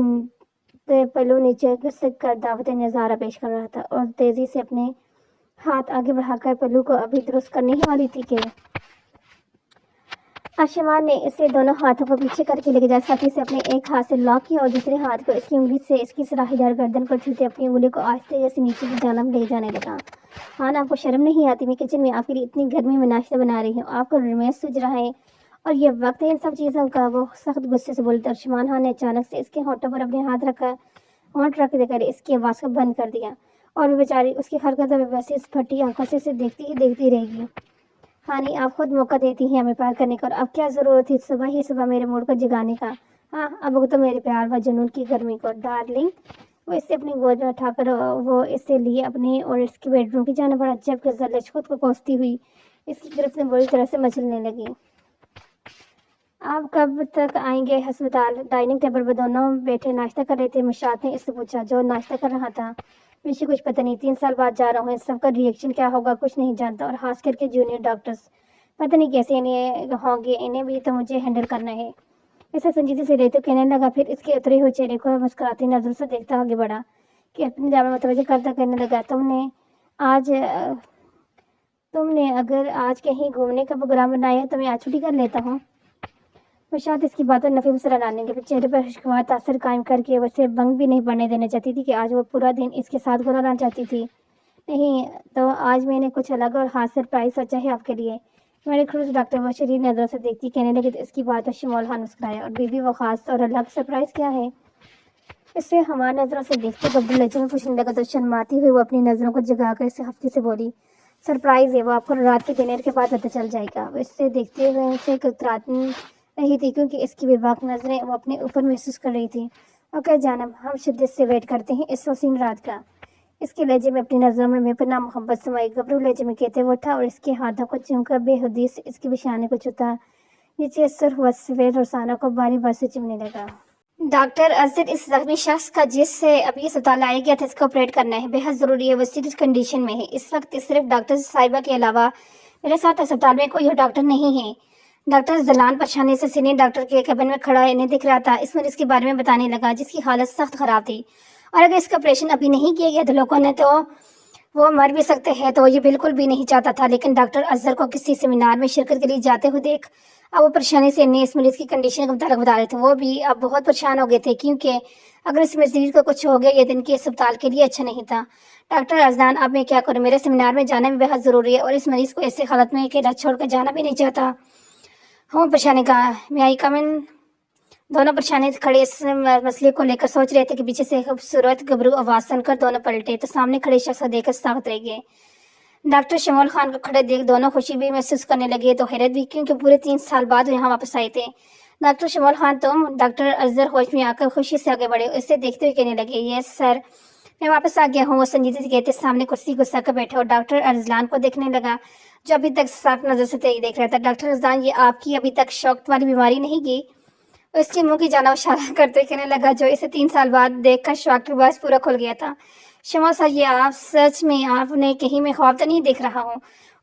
پلو نیچے گھسک کر دعوت نظارہ پیش کر رہا تھا اور تیزی سے اپنے ہاتھ آگے بڑھا کر پلو کو ابھی درست کرنے ہی والی تھی کہ آشمان نے اسے دونوں ہاتھوں کو پیچھے کر کے لے جا ساتھی سے اپنے ایک ہاتھ سے لاک کیا اور دوسرے ہاتھ کو اس کی انگلی سے اس کی سراہی دار گردن کو چھوتے اپنی انگلی کو آہستہ جیسے نیچے کی جانب لے جانے لگا۔ ہاں، آپ کو شرم نہیں آتی؟ میں کچن میں آپ کے لیے اتنی گرمی میں ناشتہ بنا رہی ہوں، آپ کو رمیش سوج رہا ہے اور یہ وقت ہے ان سب چیزوں کا؟ وہ سخت غصے سے بولتا اور شمان خان نے اچانک سے اس کے ہونٹوں پر اپنے ہونٹ رکھ دے کر اس کی آواز کو بند کر دیا اور وہ بیچاری اس کی حرکتوں میں ویسے پھٹی آنکھوں سے اسے دیکھتی رہے گی۔ ہانی، آپ خود موقع دیتی ہیں ہمیں پیار کرنے کا اور اب کیا ضرورت تھی صبح میرے موڈ کو جگانے کا؟ ہاں، اب تو میرے پیار و جنون کی گرمی کو ڈارلنگ۔ وہ اسے اپنی گود میں اٹھا کر وہ اسے لیے اپنے اور اس کے بیڈ روم کی جانب بڑھا جبکہ زلیش خود کو کوستی ہوئی اس کی گرفت میں بری طرح سے مچلنے لگی۔ آپ کب تک آئیں گے ہسپتال؟ ڈائننگ ٹیبل پر دونوں بیٹھے ناشتہ کر رہے تھے۔ مشاط نے اس سے پوچھا جو ناشتہ کر رہا تھا۔ مجھے کچھ پتہ نہیں، 3 سال بعد جا رہا ہوں، سب کا ری ایکشن کیا ہوگا کچھ نہیں جانتا اور خاص کر کے جونیئر ڈاکٹرز پتہ نہیں کیسے انہیں ہوں گے، انہیں بھی تو مجھے ہینڈل کرنا ہے۔ اسے سنجیدگی سے لیتے کہنے لگا، پھر اس کے اترے ہوئے چہرے کو مسکراتی نظروں سے دیکھتا آگے بڑھا کہ اپنی جامع متوجہ کرتا کہنے لگا، تم نے اگر آج کہیں گھومنے کا پروگرام بنایا ہے تو میں آج چھٹی کر لیتا ہوں۔ مشاط اس کی باتوں نفی مسرا لانے کے پھر چہرے پر خوشگوار تاثر قائم کر کے اسے بنگ بھی نہیں پڑنے دینا چاہتی تھی کہ آج وہ پورا دن اس کے ساتھ گزارنا چاہتی تھی۔ نہیں تو آج میں نے کچھ الگ اور خاص سرپرائز سوچا ہے آپ کے لیے۔ میرے خلوص ڈاکٹر وہ شریر نظروں سے دیکھتی کہنے لگی تو اس کی بات شمول خان مسکرایا اور بی وہ خاص اور الگ سرپرائز کیا ہے؟ اس سے ہماری نظروں سے دیکھتے گبر لہجے میں پوچھنے لگا تو شرماتی ہوئی وہ اپنی نظروں کو جگا کر اسے ہفتے سے بولی، سرپرائز ہے، وہ آپ کو رات کے ڈنر کے بعد پتہ چل جائے گا۔ وہ اس سے دیکھتے ہوئے اسے کتراتی رہی تھی کیونکہ اس کی بے باک نظریں وہ اپنے اوپر محسوس کر رہی تھی۔ اوکے جانب، ہم شدت سے ویٹ کرتے ہیں اس حسین رات کا۔ اس کے لہجے میں اپنی نظروں میں بے پناہ محبت سمائی۔ گبرو لہجے میں کہتے وہ اٹھا اور اس کے ہاتھوں کو چوم کر بے حدی سے اس کے بشانے کو چھوتا نیچے سر ہوا سفید رخسانوں کو باری بار سے چومنے لگا۔ ڈاکٹر اظہر، اس زخمی شخص کا جس سے ابھی اسپتال لایا گیا تھا اس کو آپریٹ کرنا ہے، بے حد ضروری ہے، وہ سیریس کنڈیشن میں ہے۔ اس وقت صرف ڈاکٹر صاحبہ کے علاوہ میرے ساتھ اسپتال میں کوئی اور ڈاکٹر نہیں ہے۔ ڈاکٹر ذلان پریشانی سے سینئر ڈاکٹر کے کیبن میں کھڑا انہیں دکھ رہا تھا۔ اس مریض کے بارے میں بتانے لگا جس کی حالت سخت خراب تھی اور اگر اس کا آپریشن ابھی نہیں کیا گیا تو لوگوں نے تو وہ مر بھی سکتے ہیں تو وہ یہ بالکل بھی نہیں چاہتا تھا، لیکن ڈاکٹر اظہر کو کسی سیمینار میں شرکت کے لیے جاتے ہوئے دیکھ اب وہ پریشانی سے انہیں اس مریض کی کنڈیشن کے متعلق بتا رہے تھے۔ وہ بھی اب بہت پریشان ہو گئے تھے کیونکہ اگر اس مریض کو کچھ ہو گیا یہ دن کے اسپتال کے لیے اچھا نہیں تھا۔ ڈاکٹر ازدان، اب میں کیا کروں؟ میرے سیمینار میں جانا بھی بے حد ضروری ہے اور اس مریض کو ایسے حالت میں اکیلا چھوڑ کر جانا بھی نہیں چاہتا ہوں۔ پریشانی کا میں آئی کم ان؟ دونوں پریشانی سے کھڑے اس مسئلے کو لے کر سوچ رہے تھے کہ پیچھے سے خوبصورت گبرو آواز سن کر دونوں پلٹے تو سامنے کھڑے شخص کو دیکھ کر ساخت رہ گئے۔ ڈاکٹر شمول خان کو کھڑے دیکھ دونوں خوشی بھی محسوس کرنے لگے تو حیرت بھی، کیونکہ پورے 3 سال بعد یہاں واپس آئے تھے۔ ڈاکٹر شمول خان، تم؟ ڈاکٹر اظہر ہوش میں آ کر خوشی سے آگے بڑھے، اسے دیکھتے ہوئے کہنے لگے، یس سر، میں واپس آ گیا ہوں۔ وہ سنجیدگی سے کہتے سامنے کرسی گھسا کر بیٹھے اور ڈاکٹر ارسلان کو دیکھنے لگا جو ابھی تک صاف نظر سے دیکھ رہا تھا۔ ڈاکٹر ارسلان، یہ آپ کی ابھی تک شوق والی بیماری نہیں گئی؟ اس کے منہ کی جانب اشارہ کرتے کہنے لگا جو اسے 3 سال بعد دیکھ کر شوق کے باعث پورا کھل گیا تھا۔ شمول سر، یہ آپ سچ میں آپ نے کہیں میں خواب تو نہیں دیکھ رہا ہوں؟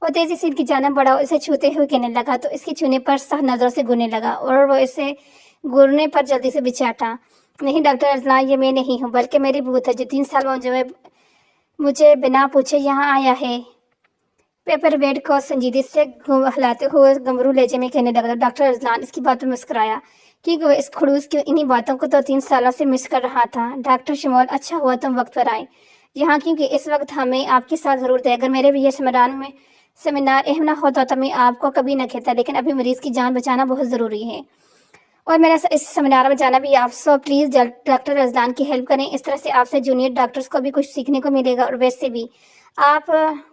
وہ تیزی سے ان کی جانب بڑھا اور اسے چھوتے ہوئے کہنے لگا تو اس کے چھونے پر سخت نظروں سے گرنے لگا اور وہ اسے گرنے پر جلدی سے بچاٹا۔ نہیں ڈاکٹر ارسلان، یہ میں نہیں ہوں بلکہ میری بھوت ہے جو 3 سال میں مجھے بنا پوچھے یہاں آیا ہے۔ پیپر ویٹ کو سنجیدگی سے ہلاتے ہوئے گمرو لہجے میں کہنے لگا۔ ڈاکٹر ارسلان اس کی باتوں میں مسکرایا کیونکہ وہ اس خڑوس کی انہی باتوں کو تو 3 سالوں سے مس کر رہا تھا۔ ڈاکٹر شمول، اچھا ہوا تم وقت پر آئے یہاں کیونکہ اس وقت ہمیں آپ کی ساتھ ضرورت ہے۔ اگر میرے بھی یہ سیمینار اہم نہ ہوتا تو میں آپ کو کبھی نہ کہتا، لیکن ابھی مریض کی جان بچانا بہت ضروری ہے اور میرا اس سیمینار میں جانا بھی آپ سو پلیز ڈاکٹر رضلان کی ہیلپ کریں. اس طرح سے آپ سے جونیئر ڈاکٹرز کو بھی کچھ سیکھنے کو ملے گا. اور ویسے بھی آپ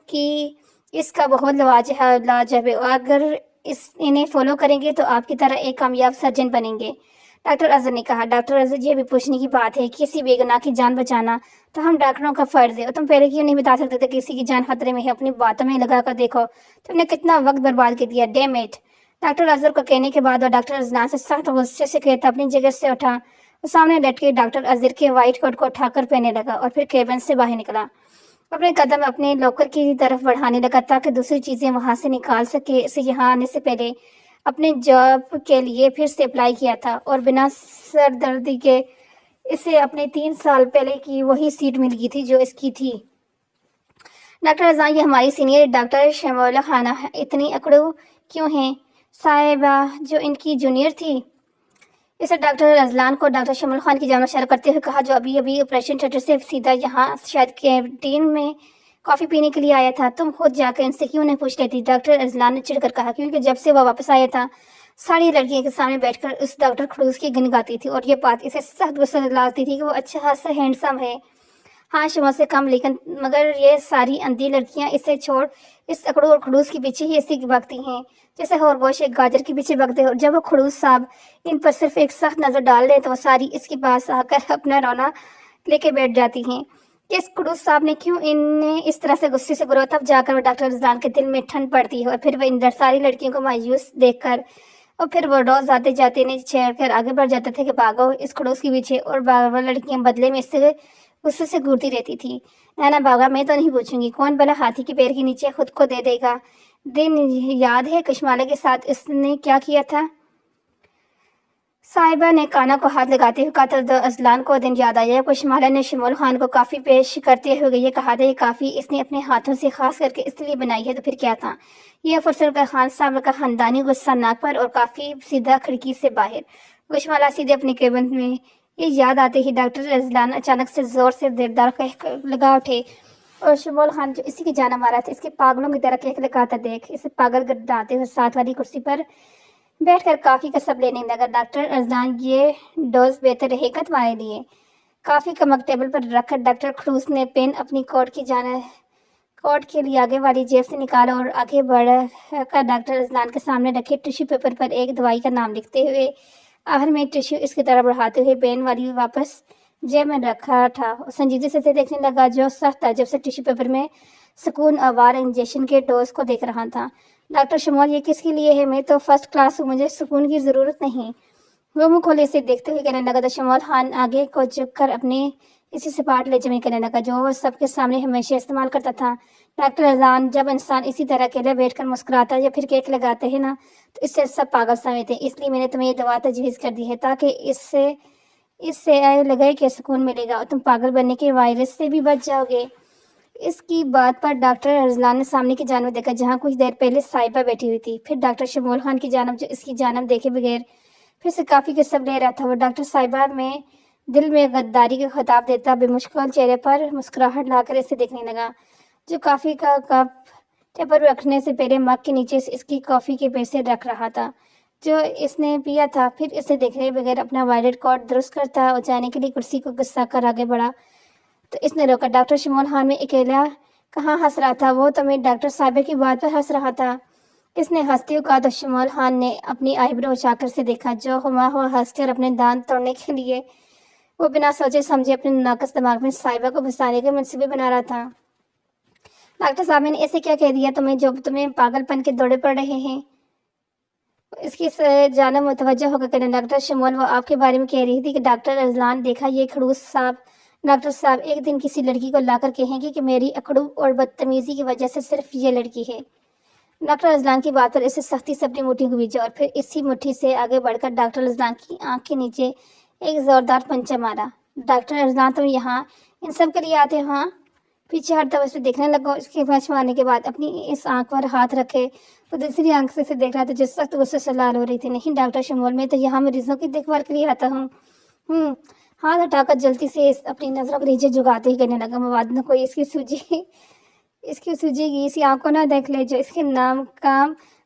کی اس کا بہت لاجب ہے. اگر انہیں فالو کریں گے تو آپ کی طرح ایک کامیاب سرجن بنیں گے. ڈاکٹر اظہر نے کہا. ڈاکٹر اظہر یہ بھی پوچھنے کی بات ہے کسی بے گناہ کی جان بچانا تو ہم ڈاکٹروں کا فرض ہے. اور تم پہلے کیوں نہیں بتا سکتے تھے کسی کی جان خطرے میں ہے؟ اپنی باتوں میں لگا کر دیکھو تم نے کتنا وقت برباد کر دیا. Dam it. ڈاکٹر اظہر کو کہنے کے بعد اور ڈاکٹر رضلان سے سخت غصے سے کہتا اپنی جگہ سے اٹھا. وہ سامنے ڈٹ کے ڈاکٹر اظہر کے وائٹ کوٹ کو اٹھا کر پہننے لگا اور پھر کیبن سے باہر نکلا. اپنے قدم اپنے لاکر کی طرف بڑھانے لگا تاکہ دوسری چیزیں وہاں سے نکال سکے. اسے یہاں آنے سے پہلے اپنے جاب کے لیے پھر سے اپلائی کیا تھا اور بنا سردردی کے اسے اپنے 3 سال پہلے کی وہی سیٹ مل گئی تھی جو اس کی تھی. ڈاکٹر رضلان یہ ہماری سینئر ڈاکٹر شمولہ خانہ اتنی اکڑو کیوں ہیں؟ صاحبہ جو ان کی جونیئر تھی. اسے ڈاکٹر رضلان کو ڈاکٹر شمول خان کی جانب اشارہ کرتے ہوئے کہا جو ابھی آپریشن تھیٹر سے سیدھا یہاں شاید کینٹین میں کافی پینے کے لیے آیا تھا. تم خود جا کر ان سے کیوں نہیں پوچھ لیتی؟ ڈاکٹر رضلان نے چڑھ کر کہا. کیونکہ جب سے وہ واپس آیا تھا ساری لڑکیوں کے سامنے بیٹھ کر اس ڈاکٹر خلوص کی گن گاتی تھی اور یہ بات اسے سخت غصہ دلاتی تھی کہ وہ اچھا خاصا ہینڈسم ہے. ہاں شمع سے کم لیکن مگر یہ ساری اندھی لڑکیاں اسے چھوڑ اس اکڑو اور خڑوس کے پیچھے ہی ایسی بھاگتی ہیں جیسے خرگوش ایک گاجر کے پیچھے بھاگتے ہیں. اور جب وہ خڑوس صاحب ان پر صرف ایک سخت نظر ڈال لیں تو وہ ساری اس کے پاس آ کر اپنا رونا لے کے بیٹھ جاتی ہیں کہ اس خڑوس صاحب نے کیوں انہیں اس طرح سے غصے سے گرو. تب جا کر وہ ڈاکٹر رضلان کے دل میں ٹھنڈ پڑتی ہے اور پھر وہ ان ساری لڑکیوں کو مایوس دیکھ کر اور پھر وہ روز آتے جاتے انہیں چھیڑ کر آگے بڑھ جاتے تھے کہ بھاگو اس خڑوس کے پیچھے. اور بار لڑکیاں بدلے میں اس سے غصے سے گھورتی رہتی تھی. نانا بھاگا میں تو نہیں پوچھوں گی. کون بلا ہاتھی کے پیر کے نیچے خود کو دے دے گا؟ دن یاد ہے کشمالہ کے ساتھ اس نے کیا کیا تھا؟ صاحبہ نے کانا کو ہاتھ لگاتے ہوئے کہا. تو اذلان کو دن یاد آیا. کشمالہ نے شمول خان کو کافی پیش کرتے ہوئے یہ کہا تھا یہ کافی اس نے اپنے ہاتھوں سے خاص کر کے اس لیے بنائی ہے. تو پھر کیا تھا؟ یہ افسر کا خان صاحب کا خاندانی غصہ ناک پر اور کافی سیدھا کھڑکی سے باہر. کشمالہ سیدھے اپنے کیبن میں یہ یاد آتے ہی ڈاکٹر رضلان اچانک سے زور سے دیردار کہہ لگا اٹھے اور شمول خان جو اسی کی جانا مارا تھا اس کے پاگلوں کی طرح کہہ لگا تھا دیکھ. اسے پاگل گرداتے ہوئے ساتھ والی کرسی پر بیٹھ کر کافی کا سب لینے لگا. ڈاکٹر رضلان یہ ڈوز بہتر رہے گا تمہارے لیے. کافی کا مگ ٹیبل پر رکھ کر ڈاکٹر خلوص نے پین اپنی کوٹ کے لیے آگے والی جیب سے نکالا اور آگے بڑھ کر ڈاکٹر رضلان کے سامنے رکھے ٹیشو پیپر پر ایک دوائی کا نام لکھتے ہوئے آخر میں ٹیشو اس کی طرح بڑھاتے ہوئے پین والی واپس جیب میں رکھا تھا. سنجیدگی سے دیکھنے لگا جو سخت تعجب سے ٹیشو پیپر میں سکون آوار انجیکشن کے ڈوز کو دیکھ رہا تھا. ڈاکٹر شمول یہ کس کے لیے ہے؟ میں تو فرسٹ کلاس ہوں مجھے سکون کی ضرورت نہیں. وہ منہ کھولے سے دیکھتے ہوئے کہنے لگا. تو شمول خان آگے کو جھک کر اپنے اسی سپاٹ لہجے میں کہنے لگا جو وہ سب کے سامنے ہمیشہ استعمال کرتا تھا. ڈاکٹر رضلان جب انسان اسی طرح اکیلے بیٹھ کر مسکراتا یا پھر کیک لگاتے ہیں نا تو اس سے سب پاگل سمجھتے ہیں. اس لیے میں نے تمہیں یہ دوا تجویز کر دی ہے تاکہ اس سے لگے کہ سکون ملے گا اور تم پاگل بننے کے وائرس سے بھی بچ جاؤ گے. اس کی بات پر ڈاکٹر رضلان نے سامنے کی جانب دیکھا جہاں کچھ دیر پہلے صاحبہ بیٹھی ہوئی تھی. پھر ڈاکٹر شمول خان کی جانب جو اس کی جانب دیکھے بغیر پھر سے کافی کے سب لے رہا تھا. وہ ڈاکٹر صاحبہ میں دل میں غداری کا خطاب دیتا بے مشکل چہرے پر مسکراہٹ لا کر اسے دیکھنے لگا جو کافی کا کپ ٹیبل پر رکھنے سے پہلے مگ کے نیچے اس کی کافی کے پیسے رکھ رہا تھا جو اس نے پیا تھا. پھر اسے دیکھنے بغیر اپنا وائلٹ کوٹ درست کرتا اور جانے کے لیے کرسی کو گھسا کر آگے بڑھا تو اس نے روکا. ڈاکٹر شمول خان میں اکیلا کہاں ہنس رہا تھا؟ وہ تو میں ڈاکٹر صاحبہ کی بات پر ہنس رہا تھا. اس نے ہنستے ہوئے کہا. تو شمول خان نے اپنی آئیبرو اچھا کر سے دیکھا جو ہوا ہوا ہنس کر اپنے دانت توڑنے کے لیے وہ بنا سوچے سمجھے اپنے ناقص دماغ میں صاحبہ کو پھنسانے کے منصوبے بنا رہا تھا. ڈاکٹر صاحب نے ایسے کیا کہہ دیا تمہیں جو تمہیں پاگل پن کے دوڑے پڑ رہے ہیں؟ اس کی جانب متوجہ ہو کر کہنے ڈاکٹر شمول وہ آپ کے بارے میں کہہ رہی تھی کہ ڈاکٹر رضلان دیکھا یہ خڑوس صاحب. ڈاکٹر صاحب ایک دن کسی لڑکی کو لا کر کہیں گے کہ میری اکڑو اور بدتمیزی کی وجہ سے صرف یہ لڑکی ہے. ڈاکٹر رضلان کی بات پر اسے سختی سے اپنی مٹھی کو بھیجا اور پھر اسی مٹھی سے آگے بڑھ کر ڈاکٹر رضلان کی آنکھ کے نیچے ایک زوردار پنچہ مارا. ڈاکٹر رضلان تم یہاں ان سب کے لیے آتے ہو؟ ہاں. پیچھے ہٹتا ہوا اسے دیکھنے لگا. اس کے پنچ مارنے کے بعد اپنی اس آنکھ پر ہاتھ رکھے وہ دوسری آنکھ سے اسے دیکھ رہا تھا جو سخت غصے سے لال ہو رہی تھی. نہیں ڈاکٹر شمول میں تو یہاں مریضوں کی دیکھ بھال کے لیے آتا ہوں. ہاتھ ہٹا کر جلدی سے اپنی نظروں کو نیچے جھکاتے ہی کہنے لگا مواد نہ کوئی اس کی سوجی گی اسی آنکھ کو نہ دیکھ لے جو اس کے نام کام